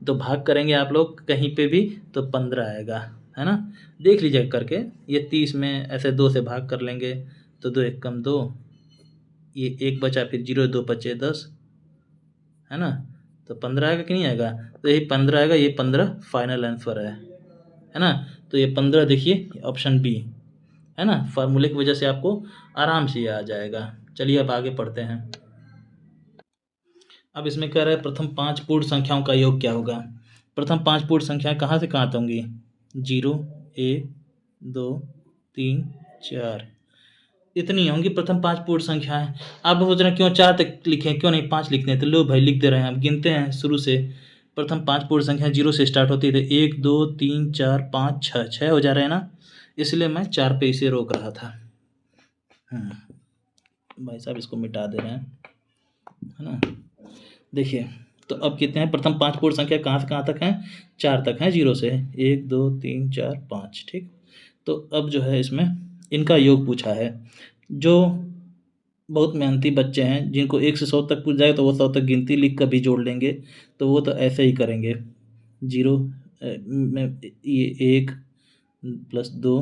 तो भाग करेंगे आप लोग कहीं पे भी तो 15 आएगा, है ना, देख लीजिए करके। ये 30 में ऐसे 2 से भाग कर लेंगे, तो 2 1 कम 2, ये 1 बचा, फिर 0 2 बचे 10, है ना, तो 15 आएगा कि नहीं आएगा, तो यही 15 आएगा, ये 15 फाइनल आंसर है ना। तो ये 15 देखिए ऑप्शन बी, है ना, फार्मूले की वजह से आपको आराम से ये आ जाएगा। चलिए अब आगे पढ़ते हैं। अब इसमें कह रहा है प्रथम 5 पूर्ण संख्याओं का योग क्या होगा। प्रथम 5 पूर्ण संख्याएं कहाँ से कहाँ तक होंगी, 0 1 2 3 4, इतनी होंगी प्रथम 5 पूर्ण संख्याएं। आप सोच रहे हैं क्यों 4 तक लिखें, क्यों नहीं 5 लिखते हैं, तो लो भाई लिख दे रहे हैं, अब गिनते हैं शुरू से। प्रथम 5 पूर्ण संख्या 0 से स्टार्ट होती है, 1 2 3 4 5 6 6 हो जा रहे हैं ना, इसलिए मैं 4 पे इसे रोक रहा था। भाई साहब इसको मिटा दे रहे हैं, है ना। देखिए, तो अब कितने हैं, प्रथम 5 पूर्ण संख्या कहाँ से कहाँ तक हैं, 4 तक हैं, 0 से 1 2 3 4 5, ठीक। तो अब जो है इसमें इनका योग पूछा है। जो बहुत मेहनती बच्चे हैं, जिनको 1 से 100 तक पूछ जाए तो वो 100 तक गिनती लिख कर भी जोड़ लेंगे, तो वो तो ऐसे ही करेंगे, 0 में ये 1 प्लस 2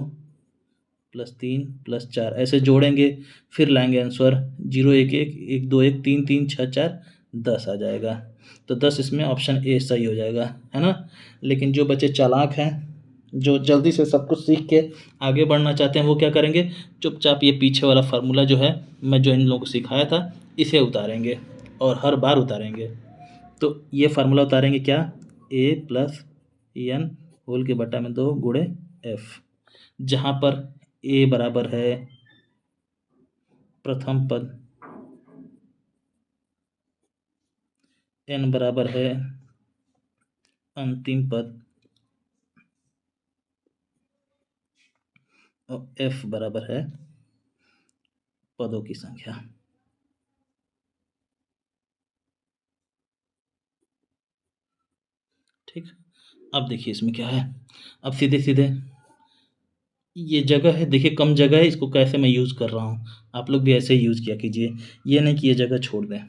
प्लस 3 प्लस 4 ऐसे जोड़ेंगे, फिर लाएंगे आंसर 0 1 1 1 2 1 3 3 6 4 10 आ जाएगा। तो 10 इसमें ऑप्शन ए सही हो जाएगा, है ना। लेकिन जो बच्चे चालाक हैं, जो जल्दी से सब कुछ सीख के आगे बढ़ना चाहते हैं, वो क्या करेंगे, चुपचाप ये पीछे वाला फार्मूला जो है, मैं जो इन लोगों को सिखाया था, इसे उतारेंगे और हर बार उतारेंगे। तो ये फार्मूला उतारेंगे क्या, ए प्लस एन होल के बटा में 2 गुणे एफ, जहाँ पर ए बराबर है प्रथम पद, एन बराबर है अंतिम पद और एफ बराबर है पदों की संख्या। ठीक, अब देखिए इसमें क्या है। अब सीधे सीधे ये जगह है, देखिए कम जगह है, इसको कैसे मैं यूज़ कर रहा हूँ, आप लोग भी ऐसे ही यूज़ किया कीजिए, ये नहीं कि ये जगह छोड़ दें।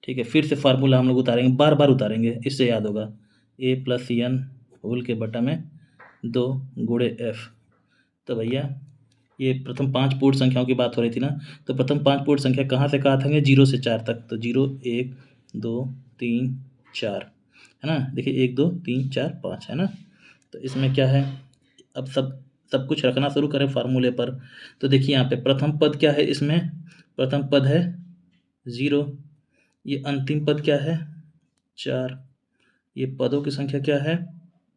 ठीक है, फिर से फार्मूला हम लोग उतारेंगे, बार बार उतारेंगे, इससे याद होगा। ए प्लस एन होल के बटा में 2 गुणे एफ। तो भैया ये प्रथम 5 पूर्ण संख्याओं की बात हो रही थी ना, तो प्रथम 5 पूर्ण संख्या कहाँ से कहाँ तक है, 0 से 4 तक। तो 0 1 2 3 4 है ना, देखिए 1 2 3 4 5 है ना। तो इसमें क्या है, अब सब कुछ रखना शुरू करें फार्मूले पर। तो देखिए यहाँ पे प्रथम पद क्या है, इसमें प्रथम पद है 0, ये अंतिम पद क्या है 4, ये पदों की संख्या क्या है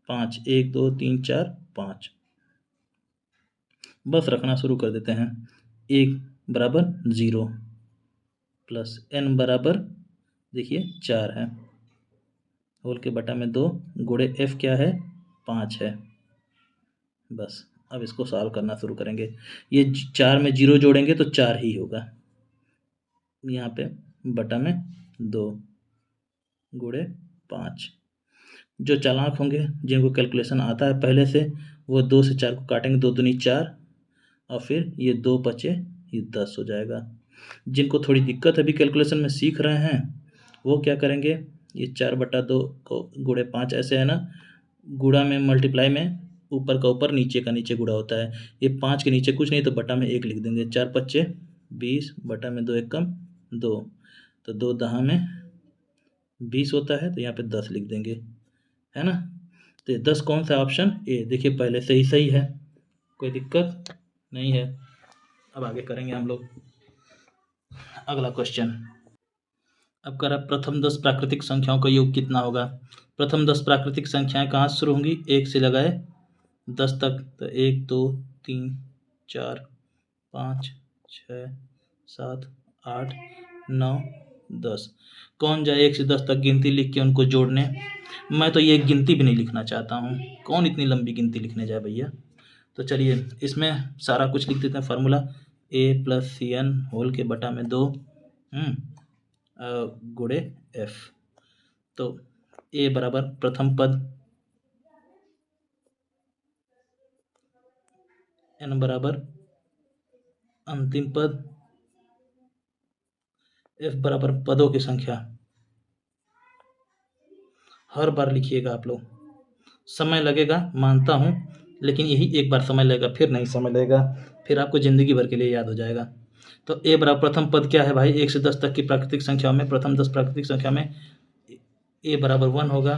5, 1 2 3 4 5। बस रखना शुरू कर देते हैं। 1 बराबर 0 प्लस n बराबर देखिए 4 है, होल के बटा में 2 गुणे f क्या है 5 है। बस अब इसको सॉल्व करना शुरू करेंगे। ये 4 में 0 जोड़ेंगे तो 4 ही होगा, यहाँ पे बटा में 2 गुणे 5। जो चालाक होंगे, जिनको कैलकुलेशन आता है पहले से, वो 2 से 4 को काटेंगे, 2 दूनी 4 और फिर ये 2 बचे, ये 10 हो जाएगा। जिनको थोड़ी दिक्कत है, अभी कैलकुलेशन में सीख रहे हैं, वो क्या करेंगे, ये 4/2 को गुणे 5 ऐसे है ना, गुणा में मल्टीप्लाई में ऊपर का ऊपर नीचे का नीचे गुणा होता है। ये 5 के नीचे कुछ नहीं तो बटा में 1 लिख देंगे। 4 पच्चे 20 बटा में 2 एकम 2, तो 2 दहा में 20 होता है, तो यहाँ पे 10 लिख देंगे, है ना। तो 10 कौन सा ऑप्शन ए, देखिए पहले से ही सही है, कोई दिक्कत नहीं है। अब आगे करेंगे हम लोग अगला क्वेश्चन। अब कह रहा प्रथम 10 प्राकृतिक संख्याओं का योग कितना होगा। प्रथम 10 प्राकृतिक संख्याएं कहाँ से शुरू होंगी, 1 से लगाए 10 तक। तो 1 2 3 4 5 6 7 8 9 10। कौन जाए 1 से 10 तक गिनती लिख के उनको जोड़ने। मैं तो ये गिनती भी नहीं लिखना चाहता हूँ, कौन इतनी लंबी गिनती लिखने जाए भैया। तो चलिए इसमें सारा कुछ लिख देते हैं फार्मूला। ए प्लस सी एन होल के बटा में 2 गुणे एफ। तो ए बराबर प्रथम पद, एन बराबर अंतिम पद, एफ बराबर पदों की संख्या। हर बार लिखिएगा आप लोग, समय लगेगा मानता हूँ, लेकिन यही एक बार समय लगेगा, फिर नहीं समय लगेगा, फिर आपको ज़िंदगी भर के लिए याद हो जाएगा। तो ए बराबर प्रथम पद क्या है भाई, 1 से 10 तक की प्राकृतिक संख्याओं में प्रथम 10 प्राकृतिक संख्या में ए बराबर 1 होगा,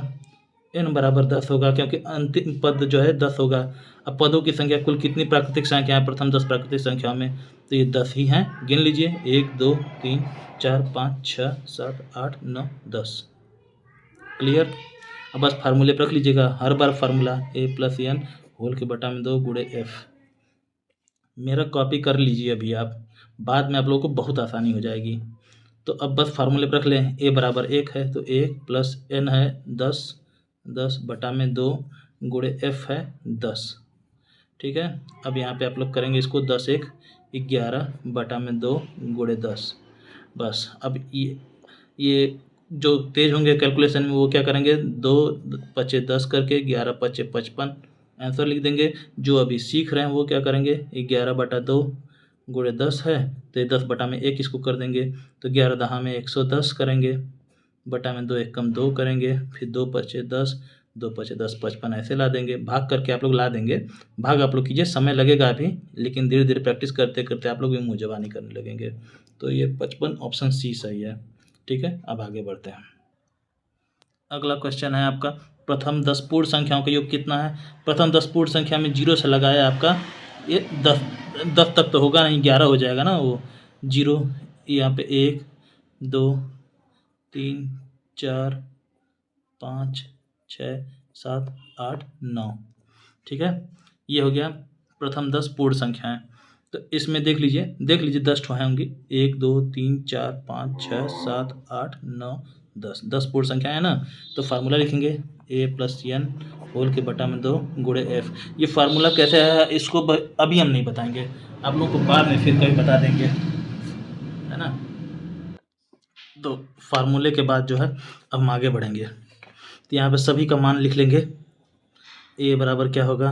एन बराबर 10 होगा, क्योंकि अंतिम पद जो है 10 होगा। अब पदों की संख्या कुल कितनी प्राकृतिक संख्या है प्रथम 10 प्राकृतिक संख्याओं में, तो ये 10 ही हैं। गिन लीजिए 1 2 3 4 5 6 7 8 9 10। क्लियर। अब बस फार्मूले पर रख लीजिएगा, हर बार फार्मूला ए प्लस एन होल के बटा में 2 गुणे एफ। मेरा कॉपी कर लीजिए अभी आप, बाद में आप लोगों को बहुत आसानी हो जाएगी। तो अब बस फार्मूले पर रख लें, ए बराबर 1 है तो 1 प्लस एन है 10, 10 बटा में 2 गुणे एफ है 10। ठीक है, अब यहाँ पे आप लोग करेंगे इसको 10 1 11 बटा में 2 गुणे 10। बस अब ये जो तेज होंगे कैलकुलेशन में वो क्या करेंगे, 2 पचे 10 करके 11 पचे 55 आंसर लिख देंगे। जो अभी सीख रहे हैं वो क्या करेंगे, 11/2 गुणे 10 है, तो ये 10 बटा में 1 इसको कर देंगे, तो 11 दहा में 110 करेंगे, बटा में 2 एकम 2 करेंगे, फिर 2 पचे 10 2 पचे 10 55 ऐसे ला देंगे। भाग करके आप लोग ला देंगे, भाग आप लोग कीजिए, समय लगेगा अभी, लेकिन धीरे धीरे प्रैक्टिस करते करते आप लोग भी मुँह ज़बानी करने लगेंगे। तो ये 55 ऑप्शन सी सही है। ठीक है, अब आगे बढ़ते हैं। अगला क्वेश्चन है आपका, प्रथम 10 पूर्ण संख्याओं का योग कितना है। प्रथम 10 पूर्ण संख्या में 0 से लगाया आपका, ये 10 तक तो होगा नहीं, 11 हो जाएगा ना वो 0। यहाँ पे 1 2 3 4 5 6 7 8 9। ठीक है, ये हो गया प्रथम 10 पूर्ण संख्याएं, तो इसमें देख लीजिए 10 ठो होंगी, 1 2 3 4 5 6 7 8 9 10 पूर्ण संख्या है ना। तो फार्मूला लिखेंगे a प्लस एन होल के बटा में 2 गुणे एफ। ये फार्मूला कैसे है इसको अभी हम नहीं बताएंगे, आप लोगों को बाद में फिर कभी बता देंगे, है ना। तो फार्मूले के बाद जो है अब हम आगे बढ़ेंगे। तो यहाँ पे सभी का मान लिख लेंगे। a बराबर क्या होगा,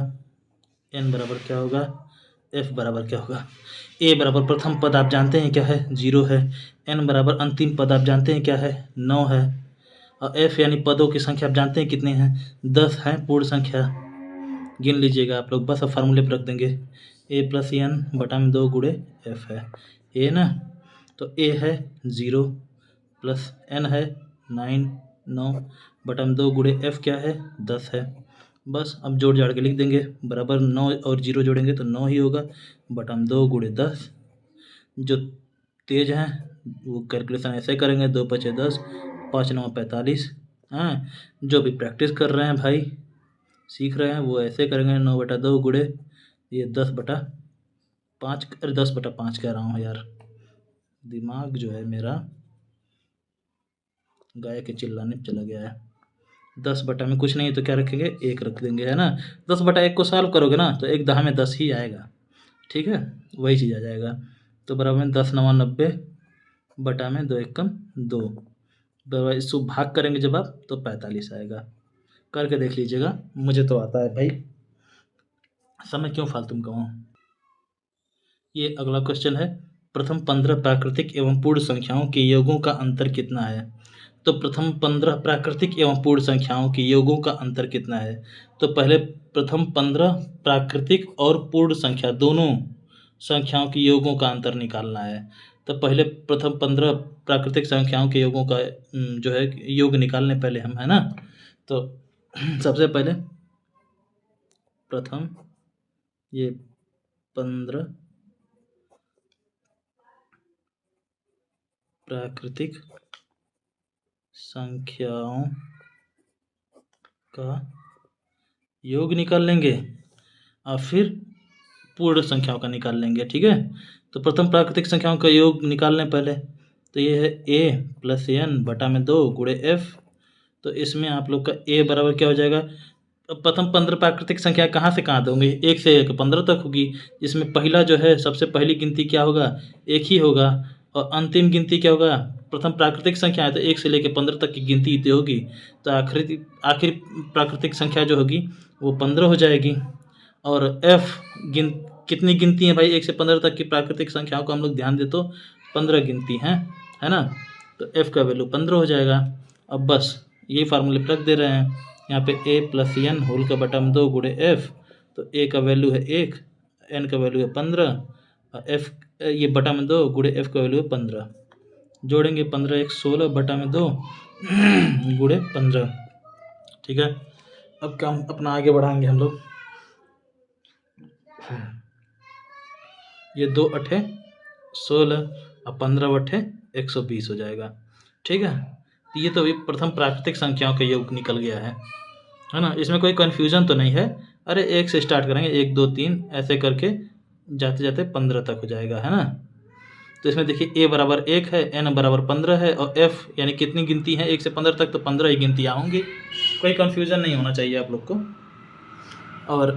n बराबर क्या होगा, f बराबर क्या होगा। a बराबर प्रथम पद आप जानते हैं क्या है, 0 है। n बराबर अंतिम पद आप जानते हैं क्या है, 9 है। और f यानी पदों की संख्या आप जानते हैं कितने हैं, 10 है पूर्ण संख्या। गिन लीजिएगा आप लोग, बस अब फार्मूले पर रख देंगे। a प्लस एन बटा में 2 गुणे f है a ना। तो a है 0 प्लस n है 9 बटा में 2 गुणे f क्या है 10 है। बस अब जोड़ जाड़ के लिख देंगे, बराबर 9 और 0 जोड़ेंगे तो 9 ही होगा, बटा में 2 गुणे 10। जो तेज हैं वो कैलकुलेशन ऐसे करेंगे, 2 पचे 10, 5 9 45। हाँ, जो भी प्रैक्टिस कर रहे हैं भाई, सीख रहे हैं, वो ऐसे करेंगे, 9 बटा 2 गुणे ये 10 बटा 5, अरे 10 बटा 5 कह रहा हूँ यार, दिमाग जो है मेरा गाय के चिल्लाने पे चला गया है। 10 बटा में कुछ नहीं तो क्या रखेंगे, 1 रख देंगे, है ना। 10 बटा 1 को सॉल्व करोगे ना तो 1 10 में 10 ही आएगा, ठीक है, वही चीज़ आ जाएगा। तो बराबर में 10 9 90 बटा में 2 एकम 2, बराबर इसको भाग करेंगे जब आप तो 45 आएगा। करके देख लीजिएगा, मुझे तो आता है भाई, समय क्यों फालतू में कहूँ। ये अगला क्वेश्चन है, प्रथम 15 प्राकृतिक एवं पूर्ण संख्याओं के योगों का अंतर कितना है। तो प्रथम 15 प्राकृतिक एवं पूर्ण संख्याओं के योगों का अंतर कितना है। तो पहले प्रथम 15 प्राकृतिक और पूर्ण संख्या दोनों संख्याओं के योगों का अंतर निकालना है। तो पहले प्रथम 15 प्राकृतिक संख्याओं के योगों का जो है योग निकालने पहले हम, है ना। तो सबसे पहले प्रथम ये 15 प्राकृतिक संख्याओं का योग निकाल लेंगे और फिर पूर्ण संख्याओं का निकाल लेंगे, ठीक है। तो प्रथम प्राकृतिक संख्याओं का योग निकाल लें पहले। तो ये है a प्लस एन बटा में 2 गुणे f। तो इसमें आप लोग का a बराबर क्या हो जाएगा, प्रथम 15 प्राकृतिक संख्या कहाँ से कहाँ दोगे, 1 से 15 तक होगी, जिसमें पहला जो है सबसे पहली गिनती क्या होगा, 1 ही होगा, और अंतिम गिनती क्या होगा, प्रथम प्राकृतिक संख्या है तो 1 से लेकर 15 तक की गिनती इतनी होगी। तो आखिरी प्राकृतिक संख्या जो होगी वो 15 हो जाएगी। और f कितनी गिनती है भाई, 1 से 15 तक की प्राकृतिक संख्याओं को हम लोग ध्यान दे तो 15 गिनती हैं, है ना। तो f का वैल्यू 15 हो जाएगा। अब बस यही फार्मूले पर रख दे रहे हैं, यहाँ पे a प्लस एन होल का बटा में 2 गुणे f। तो a का वैल्यू है 1, n का वैल्यू है 15, और f ये बटा में 2 गुणे f का वैल्यू है 15। जोड़ेंगे 15 1 16 बटा में 2 गुणे 15, ठीक है। अब काम अपना आगे बढ़ाएंगे हम लोग। ये 2 अठे 16 और 15 बटे 120 हो जाएगा, ठीक है। तो ये तो अभी प्रथम प्राकृतिक संख्याओं का योग निकल गया है ना। इसमें कोई कन्फ्यूजन तो नहीं है। अरे 1 से स्टार्ट करेंगे, 1 2 3 ऐसे करके जाते जाते 15 तक हो जाएगा, है ना। तो इसमें देखिए a बराबर 1 है, n बराबर 15 है, और f यानी कितनी गिनती है 1 से 15 तक, तो 15 ही गिनतियाँ होंगी। कोई कन्फ्यूजन नहीं होना चाहिए आप लोग को। और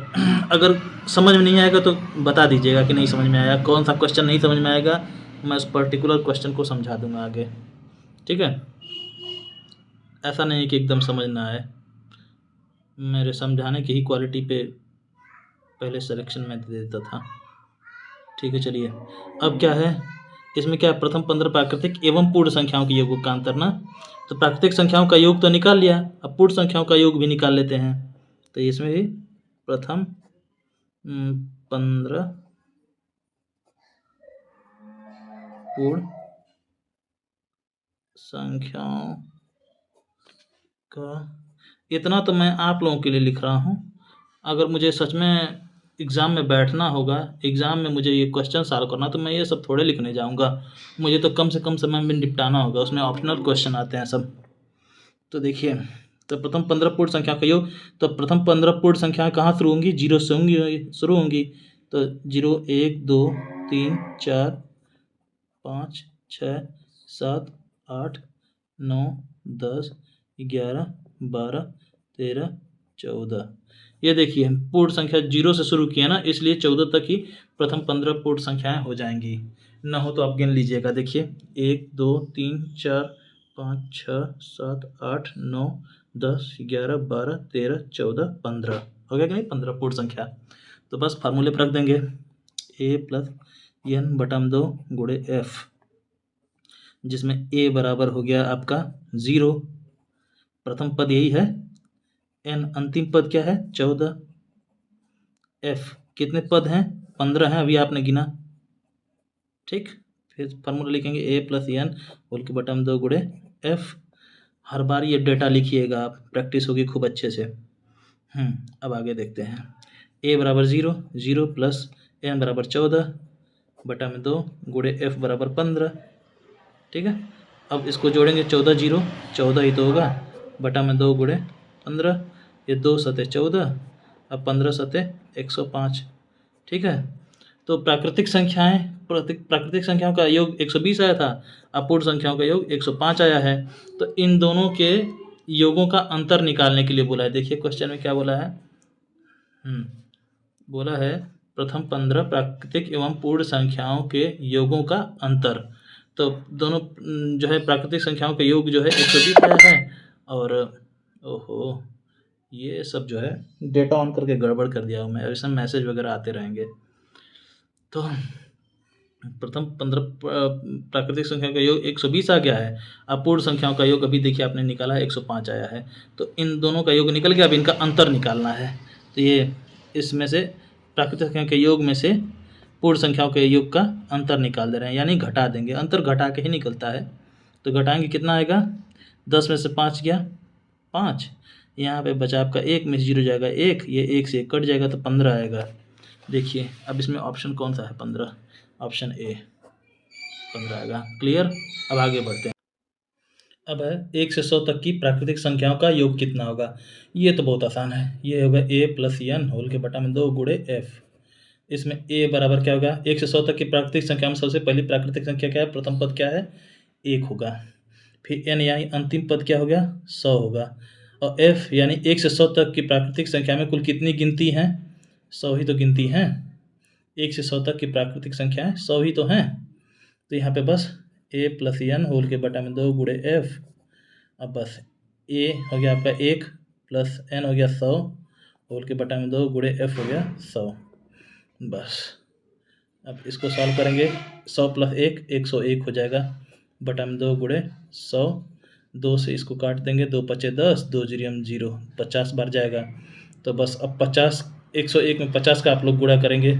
अगर समझ में नहीं आएगा तो बता दीजिएगा कि नहीं समझ में आया, कौन सा क्वेश्चन नहीं समझ में आएगा, मैं उस पर्टिकुलर क्वेश्चन को समझा दूंगा आगे, ठीक है। ऐसा नहीं कि एकदम समझ ना आए, मेरे समझाने की ही क्वालिटी पे पहले सिलेक्शन में दे देता था, ठीक है। चलिए अब क्या है, इसमें क्या है, प्रथम 15 प्राकृतिक एवं पूर्ण संख्याओं के योग का अंतर ना। तो प्राकृतिक संख्याओं का योग तो निकाल लिया, अब पूर्ण संख्याओं का योग भी निकाल लेते हैं। तो इसमें भी प्रथम 15 पूर्ण संख्याओं का, इतना तो मैं आप लोगों के लिए लिख रहा हूँ। अगर मुझे सच में एग्ज़ाम में बैठना होगा, एग्ज़ाम में मुझे ये क्वेश्चन सॉल्व करना, तो मैं ये सब थोड़े लिखने जाऊँगा, मुझे तो कम से कम समय में निपटाना होगा, उसमें ऑप्शनल क्वेश्चन आते हैं सब। तो देखिए, तो प्रथम 15 पूर्ण संख्या का योग, तो प्रथम 15 पूर्ण संख्याएँ कहाँ शुरू होंगी, 0 से होंगी, शुरू होंगी। तो 0 1 2 3 4 5 6 7 8 9 10 11 12 13 14। ये देखिए पूर्ण संख्या 0 से शुरू किया ना, इसलिए 14 तक ही प्रथम 15 पूर्ण संख्याएं हो जाएंगी। न हो तो आप गिन लीजिएगा। देखिए 1 2 3 4 5 6 7 8 9 10 11 12 13 14 15 हो गया कि नहीं, 15 पूर्ण संख्या। तो बस फार्मूले पर रख देंगे a प्लस एन बटा 2 गुणे f, जिसमें a बराबर हो गया आपका 0, प्रथम पद यही है, n अंतिम पद क्या है 14, f कितने पद हैं 15 हैं, अभी आपने गिना। ठीक, फिर फार्मूला लिखेंगे a प्लस एन होल के बटा 2 गुणे f। हर बार ये डेटा लिखिएगा आप, प्रैक्टिस होगी खूब अच्छे से। अब आगे देखते हैं। a बराबर 0, 0 प्लस n बराबर 14 बटा 2 गुणे f बराबर 15। ठीक है, अब इसको जोड़ेंगे 14 0 14 ही तो होगा, बटा 2 गुणे 15, ये 2 सते 14, अब 15 सते 105। ठीक है, तो प्राकृतिक संख्याओं का योग 120 आया था, अपूर्ण संख्याओं का योग 105 आया है। तो इन दोनों के योगों का अंतर निकालने के लिए बोला है। देखिए क्वेश्चन में क्या बोला है, बोला है प्रथम 15 प्राकृतिक एवं पूर्ण संख्याओं के योगों का अंतर। तो दोनों जो है प्राकृतिक संख्याओं का योग जो है 120 आया है, और ओहो ये सब जो है डेटा ऑन करके गड़बड़ कर दिया हूँ मैं, ऐसा मैसेज वगैरह आते रहेंगे। तो प्रथम 15 प्राकृतिक संख्या का योग 120 आ गया है, अपूर्ण संख्याओं का योग अभी देखिए आपने निकाला 105 आया है। तो इन दोनों का योग निकल गया, अब इनका अंतर निकालना है। तो ये इसमें से प्राकृतिक संख्या के योग में से पूर्ण संख्याओं के योग का अंतर निकाल दे रहे हैं, यानी घटा देंगे, अंतर घटा के ही निकलता है। तो घटाएंगे कितना आएगा, 10 में से 5 गया 5, यहाँ पे बचा आपका 1 में 0 जाएगा 1, ये 1 से 1 कट जाएगा तो 15 आएगा। देखिए अब इसमें ऑप्शन कौन सा है, 15, ऑप्शन ए 15 आएगा। क्लियर, अब आगे बढ़ते हैं। अब है 1 से 100 तक की प्राकृतिक संख्याओं का योग कितना होगा। ये तो बहुत आसान है, ये होगा a प्लस एन होल के बटा 2 गुणे f। इसमें a बराबर क्या होगा, 1 से 100 तक की प्राकृतिक संख्या में सबसे पहली प्राकृतिक संख्या क्या है, प्रथम पद क्या है 1 होगा, फिर n यानी अंतिम पद क्या हो गया 100 होगा, और f यानी 1 से 100 तक की प्राकृतिक संख्या में कुल कितनी गिनती हैं, 100 ही तो गिनती हैं। 1 से 100 तक की प्राकृतिक संख्याएं 100 ही तो हैं। तो यहाँ पे बस a प्लस एन होल के बटा 2 गुणे f। अब बस a हो गया आपका 1 प्लस n हो गया 100 होल के बटा 2 गुणे f हो गया 100। बस अब इसको सॉल्व करेंगे, 100 प्लस 1 101 हो जाएगा, बटा 2 गुणे 100, 2 से इसको काट देंगे, 2 पचे 10, 2 जीरो 0, 50 बार जाएगा। तो बस अब 50 101 में 50 का आप लोग गुणा करेंगे,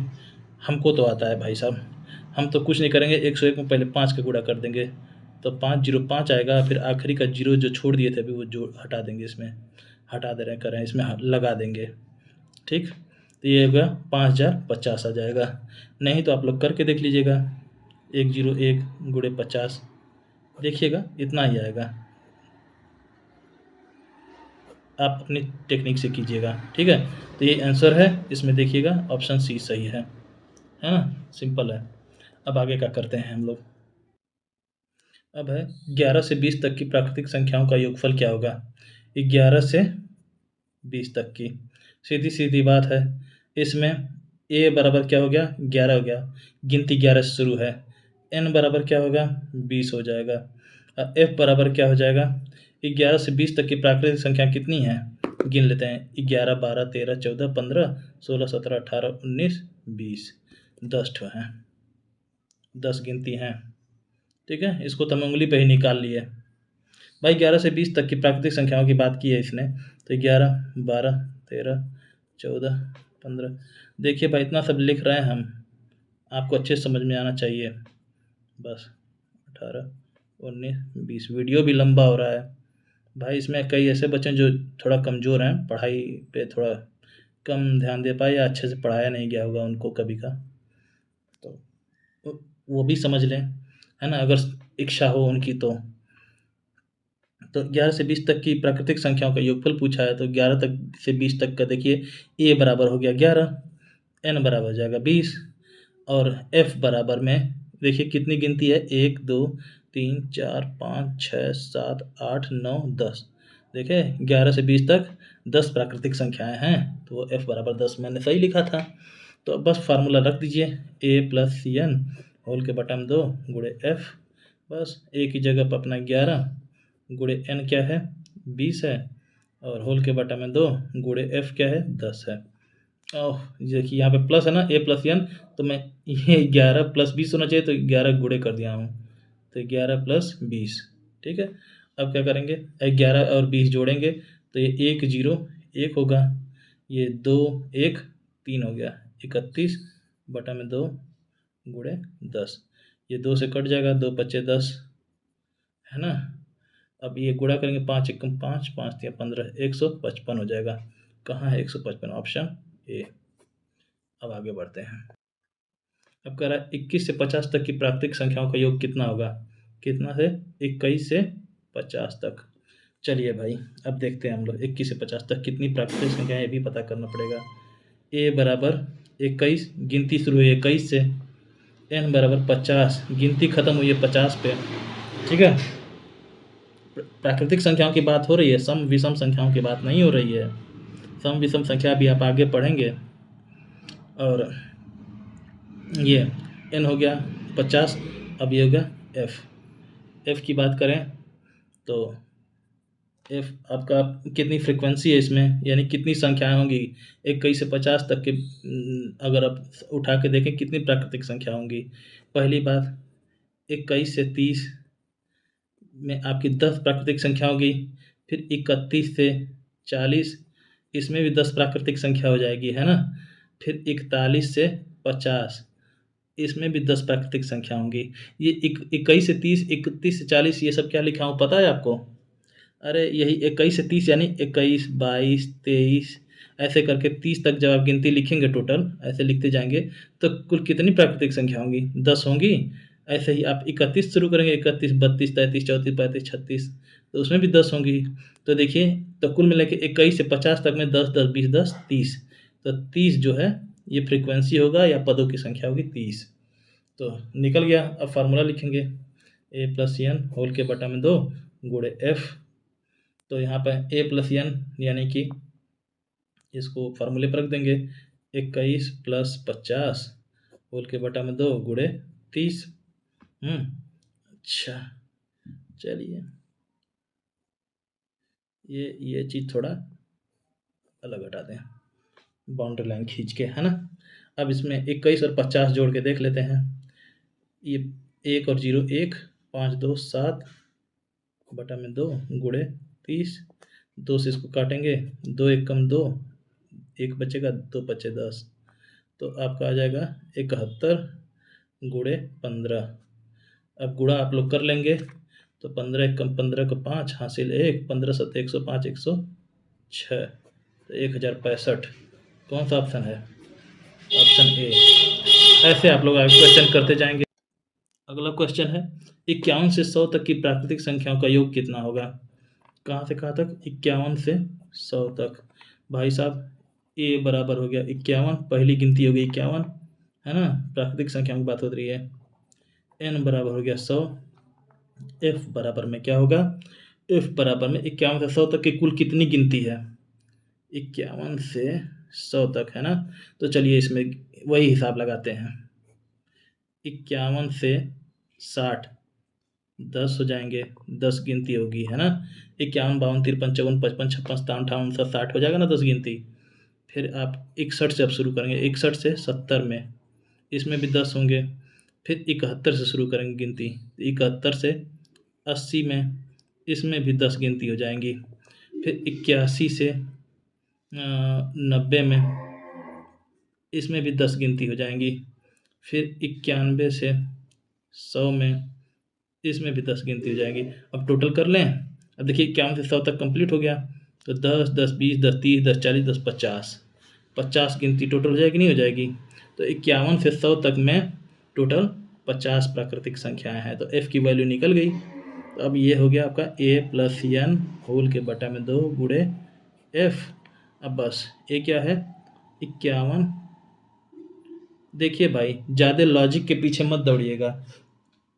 हमको तो आता है भाई साहब, हम तो कुछ नहीं करेंगे, 101 में पहले 5 का गुणा कर देंगे, तो 505 आएगा, फिर आखिरी का 0 जो छोड़ दिए थे अभी वो जो हटा देंगे, इसमें हटा दे रहे कर रहे हैं, इसमें लगा देंगे। ठीक, तो ये होगा 5050 आ जाएगा। नहीं तो आप लोग करके देख लीजिएगा, 101 गुणे 50, देखिएगा इतना ही आएगा, आप अपनी टेक्निक से कीजिएगा। ठीक है, तो ये आंसर है, इसमें देखिएगा ऑप्शन सी सही है ना, सिंपल है। अब आगे क्या करते हैं हम लोग। अब है 11 से 20 तक की प्राकृतिक संख्याओं का योगफल क्या होगा। 11 से 20 तक की सीधी सीधी बात है, इसमें a बराबर क्या हो गया 11 हो गया, गिनती 11 से शुरू है, n बराबर क्या होगा 20 हो जाएगा, f बराबर क्या हो जाएगा, 11 से 20 तक की प्राकृतिक संख्या कितनी है, गिन लेते हैं, 11 12 13 14 15 16 17 18 19 20, 10 ठो हैं, 10 गिनती हैं। ठीक है, इसको तो हम उंगली पे ही निकाल लिए भाई। 11 से 20 तक की प्राकृतिक संख्याओं की बात की है इसने, तो 11 12 13 14 15, देखिए भाई इतना सब लिख रहे हैं हम, आपको अच्छे से समझ में आना चाहिए। बस 18 19 20, वीडियो भी लंबा हो रहा है भाई, इसमें कई ऐसे बच्चे जो थोड़ा कमज़ोर हैं, पढ़ाई पे थोड़ा कम ध्यान दे पाए, या अच्छे से पढ़ाया नहीं गया होगा उनको कभी का, तो वो भी समझ लें, है ना, अगर इच्छा हो उनकी तो 11 से 20 तक की प्राकृतिक संख्याओं का योगफल पूछा है, तो 11 तक से 20 तक का देखिए a बराबर हो गया 11, n बराबर हो जाएगा 20 और f बराबर में देखिए कितनी गिनती है 1 2 3 4 5 6 7 8 9 10। देखिए 11 से 20 तक 10 प्राकृतिक संख्याएं हैं, तो f बराबर 10 मैंने सही लिखा था। तो अब बस फार्मूला रख दीजिए a प्लस n होल के बटा में 2 गुणे f, बस a की जगह पर अपना 11 गुणे n क्या है 20 है और होल के बटा में 2 गुणे f क्या है 10 है। ओह! देखिए यहाँ पे प्लस है ना a प्लस n, तो मैं ये 11 प्लस 20 होना चाहिए, तो 11 गुणे कर दिया हूँ, तो 11 प्लस 20। ठीक है, अब क्या करेंगे 11 और 20 जोड़ेंगे तो ये 1 0 1 होगा, ये 2 1 3 हो गया 31 बटा में 2 गुणे 10। ये 2 से कट जाएगा, 2 पच्चे 10 है ना। अब ये गुणा करेंगे 5 एकम 5 5 तिया 15 155 हो जाएगा। कहाँ है 155? Option A. अब आगे बढ़ते हैं। अब कह रहा है 21 से 50 तक की प्राकृतिक संख्याओं का योग कितना होगा? कितना से 21 से 50 तक। चलिए भाई अब देखते हैं हम लोग 21 से 50 तक कितनी प्राकृतिक संख्याएं, ये भी पता करना पड़ेगा। a बराबर 21, गिनती शुरू हुई 21 से, n बराबर 50, गिनती खत्म हुई है 50 पे। ठीक है, प्राकृतिक संख्याओं की बात हो रही है, सम विषम संख्याओं की बात नहीं हो रही है। सम विषम संख्या भी आप आगे पढ़ेंगे। और ये n हो गया 50, अब ये हो गया f की बात करें तो f आपका कितनी फ्रीक्वेंसी है इसमें, यानी कितनी संख्याएं होंगी 21 से 50 तक के। अगर आप उठा के देखें कितनी प्राकृतिक संख्या होंगी। पहली बात 21 से 30 में आपकी 10 प्राकृतिक संख्या होगी, फिर 31 से 40 इसमें भी 10 प्राकृतिक संख्या हो जाएगी, है ना। फिर 41 से 50 इसमें भी 10 प्राकृतिक संख्या होंगी। ये 21 से 30 31 से 40 ये सब क्या लिखा हूँ पता है आपको? अरे यही 21 से 30 यानी 21 22 23 ऐसे करके 30 तक जब आप गिनती लिखेंगे टोटल ऐसे लिखते जाएंगे तो कुल कितनी प्राकृतिक संख्या होंगी? 10 होंगी। ऐसे ही आप 31 शुरू करेंगे 31 32 33 34 35 36 तो उसमें भी 10 होंगी। तो देखिए तो कुल मिला के 21 से 50 तक में 10 10 20 10 30, तो 30 जो है ये फ्रीक्वेंसी होगा या पदों की संख्या होगी 30। तो निकल गया। अब फार्मूला लिखेंगे a प्लस n होल के बटा में 2 गुणे f। तो यहाँ पर a प्लस n यानी कि इसको फार्मूले पर रख देंगे 21 प्लस 50 होल के बटा में 2 गुणे 30। अच्छा चलिए ये चीज़ थोड़ा अलग हटा दें, बाउंड्री लाइन खींच के, है ना। अब इसमें 21 और 50 जोड़ के देख लेते हैं। ये 1 और 0 1 5 2 7 बटा में 2 गुणे 30, 2 से इसको काटेंगे 2 1 कम 2 1 बचेगा 2 पच्चे 10, तो आपका आ जाएगा 71 गुणे 15। अब गुणा आप लोग कर लेंगे तो 15 1 कम 15 को 5 हासिल 1 15 7 105 106, तो 1065। कौन सा ऑप्शन है? Option A. ऐसे आप लोग आगे क्वेश्चन करते जाएंगे। अगला क्वेश्चन है 51 से 100 तक की प्राकृतिक संख्याओं का योग कितना होगा? कहाँ से कहाँ तक? 51 से 100 तक। भाई साहब ए बराबर हो गया 51, पहली गिनती हो गई 51, है ना, प्राकृतिक संख्याओं की बात हो रही है। n बराबर हो गया 100, f बराबर में क्या होगा? f बराबर में 51 से 100 तक की कुल कितनी गिनती है? 51 से 100 तक, है ना। तो चलिए इसमें वही हिसाब लगाते हैं। 51 से 60 10 हो जाएंगे, 10 गिनती होगी, है ना। 51 52 53 54 55 56 57 58 59 60 हो जाएगा ना 10 गिनती। फिर आप 61 से अब शुरू करेंगे, 61 से 70 में इसमें भी 10 होंगे। फिर 71 से शुरू करेंगे गिनती, 71 से 80 में इसमें भी 10 गिनती हो जाएंगी। फिर 81 से 90 में इसमें भी 10 गिनती हो जाएंगी। फिर 91 से 100 में इसमें भी 10 गिनती हो जाएगी। अब टोटल कर लें। अब देखिए 51 से 100 तक कंप्लीट हो गया, तो 10 10 20 10 30 10 40 10 50 50 गिनती टोटल हो जाएगी नहीं हो जाएगी? तो 51 से 100 तक में टोटल 50 प्राकृतिक संख्याएं हैं, तो f की वैल्यू निकल गई। तो अब ये हो गया आपका a प्लस n होल के बटा में 2 गुणे f। अब बस a क्या है 51 देखिए भाई, ज़्यादा लॉजिक के पीछे मत दौड़िएगा।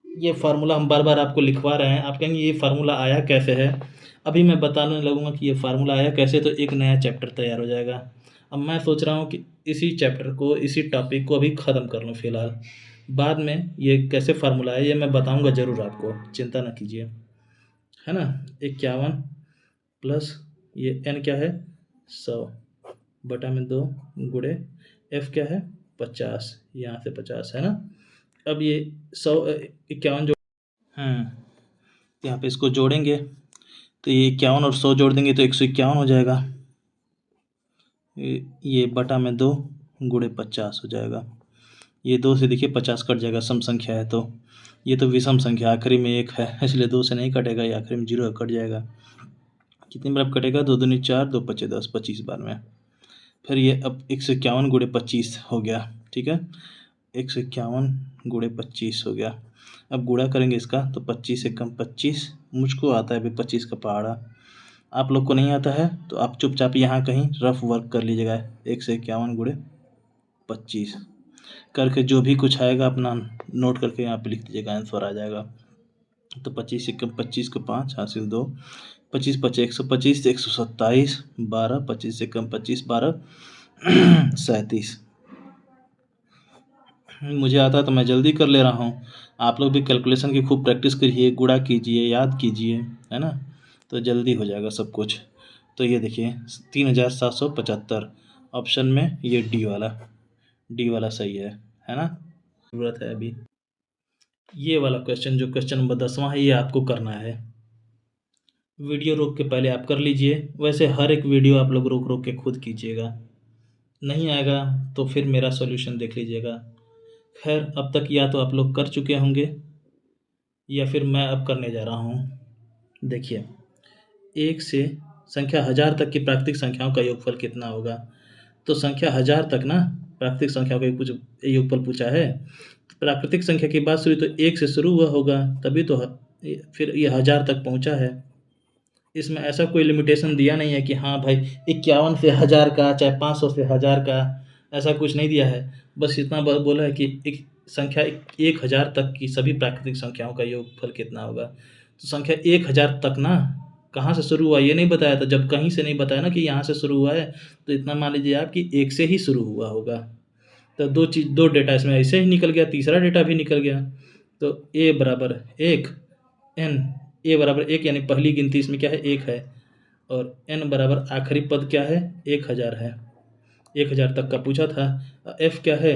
ये फार्मूला हम बार-बार आपको लिखवा रहे हैं, आप कहेंगे ये फार्मूला आया कैसे है? अभी मैं बताने लगूँगा कि ये फार्मूला आया कैसे, तो एक नया चैप्टर तैयार हो जाएगा। अब मैं सोच रहा हूँ कि इसी चैप्टर को, इसी टॉपिक को अभी ख़त्म कर लूँ फ़िलहाल। बाद में ये कैसे फार्मूला है ये मैं बताऊँगा ज़रूर आपको, चिंता ना कीजिए। है ना? 51 प्लस ये n क्या है? 100 बटा में 2 गुणे f क्या है? 50, यहाँ से 50 है ना? अब ये 100 51 यहाँ पे इसको जोड़ेंगे तो ये 51 और 100 जोड़ देंगे तो 151 हो जाएगा। ये बटा में 2 गुणे 50 हो जाएगा। ये 2 से देखिए 50 कट जाएगा, सम संख्या है तो। ये तो विषम संख्या आखिरी में 1 है, इसलिए 2 से नहीं कटेगा, ये आखिरी में 0 कट जाएगा। कितनी बार कटेगा? 2 दूनी 4, 2 पचे 10, 25 बार में। फिर ये अब 151 गुणे 25 हो गया, ठीक है? 151 गुणे 25 हो गया। अब गुणा करेंगे इसका तो 25 एकम 25, मुझको आता है अभी 25 का पहाड़ा। आप लोग को नहीं आता है तो आप चुपचाप यहाँ कहीं रफ वर्क कर लीजिएगा। 151 गुणे 25 करके जो भी कुछ आएगा अपना नोट करके यहाँ पे लिख दीजिएगा, आंसर आ जाएगा। तो 25 एकम 25 को 5 हासिल 2, 25 पचे 125, 127, 12, 25 एकम 25, 12, 37। मुझे आता है तो मैं जल्दी कर ले रहा हूँ, आप लोग भी कैलकुलेशन की खूब प्रैक्टिस करिए, गुणा कीजिए, याद कीजिए, है ना? तो जल्दी हो जाएगा सब कुछ। तो ये देखिए 3775 ऑप्शन में ये डी वाला सही है ना? ज़रूरत है अभी ये वाला क्वेश्चन, जो क्वेश्चन नंबर 10वां है, ये आपको करना है। वीडियो रोक के पहले आप कर लीजिए, वैसे हर एक वीडियो आप लोग रोक रोक के खुद कीजिएगा। नहीं आएगा तो फिर मेरा सॉल्यूशन देख लीजिएगा। खैर अब तक या तो आप लोग कर चुके होंगे या फिर मैं अब करने जा रहा हूँ। देखिए 1 से संख्या 1000 तक की प्राकृतिक संख्याओं का योगफल कितना होगा? तो संख्या 1000 तक ना प्राकृतिक संख्याओं का कुछ योगफल पूछा है। प्राकृतिक संख्या की बात शुरू तो 1 से शुरू हुआ होगा, तभी तो फिर ये 1000 तक पहुँचा है। इसमें ऐसा कोई लिमिटेशन दिया नहीं है कि हाँ भाई 51 से 1000 का, चाहे 500 से 1000 का, ऐसा कुछ नहीं दिया है। बस इतना बोला है कि एक संख्या 1000 तक की सभी प्राकृतिक संख्याओं का योगफल कितना होगा। तो संख्या 1000 तक ना कहाँ से शुरू हुआ ये नहीं बताया था। जब कहीं से नहीं बताया ना कि यहाँ से शुरू हुआ है, तो इतना मान लीजिए आप कि 1 से ही शुरू हुआ होगा। तो दो डेटा इसमें ऐसे ही निकल गया, तीसरा डेटा भी निकल गया। तो a बराबर 1, n a बराबर 1 यानी पहली गिनती इसमें क्या है? 1 है, और n बराबर आखिरी पद क्या है? 1000 है। 1000 तक का पूछा था। f क्या है?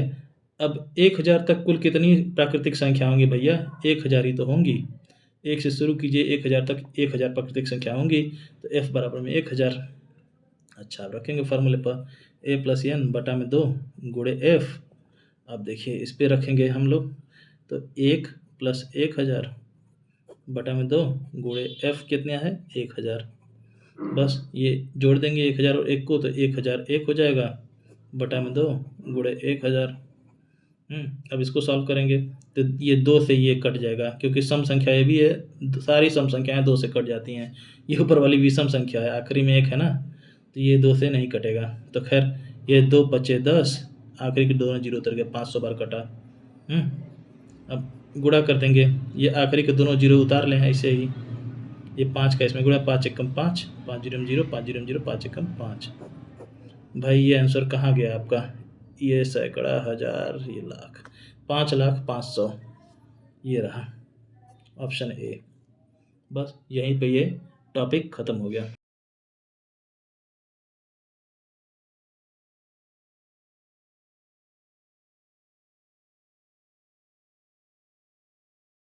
अब 1000 तक कुल कितनी प्राकृतिक संख्या होंगी भैया? 1000 ही तो होंगी। 1 से शुरू कीजिए, 1000 तक 1000 प्राकृतिक संख्या होंगी, तो f बराबर में 1000। अच्छा अब रखेंगे फार्मूले पर a प्लस n बटा में 2 गुणे f। अब देखिए इस पे रखेंगे हम लोग, तो 1 प्लस 1000 बटा में 2 गुणे f कितना है? 1000। बस ये जोड़ देंगे 1000 और 1 को, तो 1001 हो जाएगा बटा में 2 गुणे 1000। अब इसको सॉल्व करेंगे तो ये 2 से ये कट जाएगा, क्योंकि सम संख्या ये भी है, सारी सम संख्याएं 2 से कट जाती हैं। ये ऊपर वाली विषम संख्या है, आखिरी में 1 है ना, तो ये 2 से नहीं कटेगा। तो खैर ये 2 पचे 10, आखिरी के दोनों जीरो उतर गए, 500 बार कटा। अब गुणा कर देंगे, ये आखिरी के दोनों जीरो उतार लें ऐसे ही। ये 5 का इसमें गुणा, 5 एकम 5, 5 जीरो में 0, 5 जीरो में 0, 5 एकम 5। भाई ये आंसर कहाँ गया आपका? ये सैकड़ा, हज़ार, ये लाख, 5,05,100 ये रहा ऑप्शन ए। बस यहीं पे ये टॉपिक ख़त्म हो गया।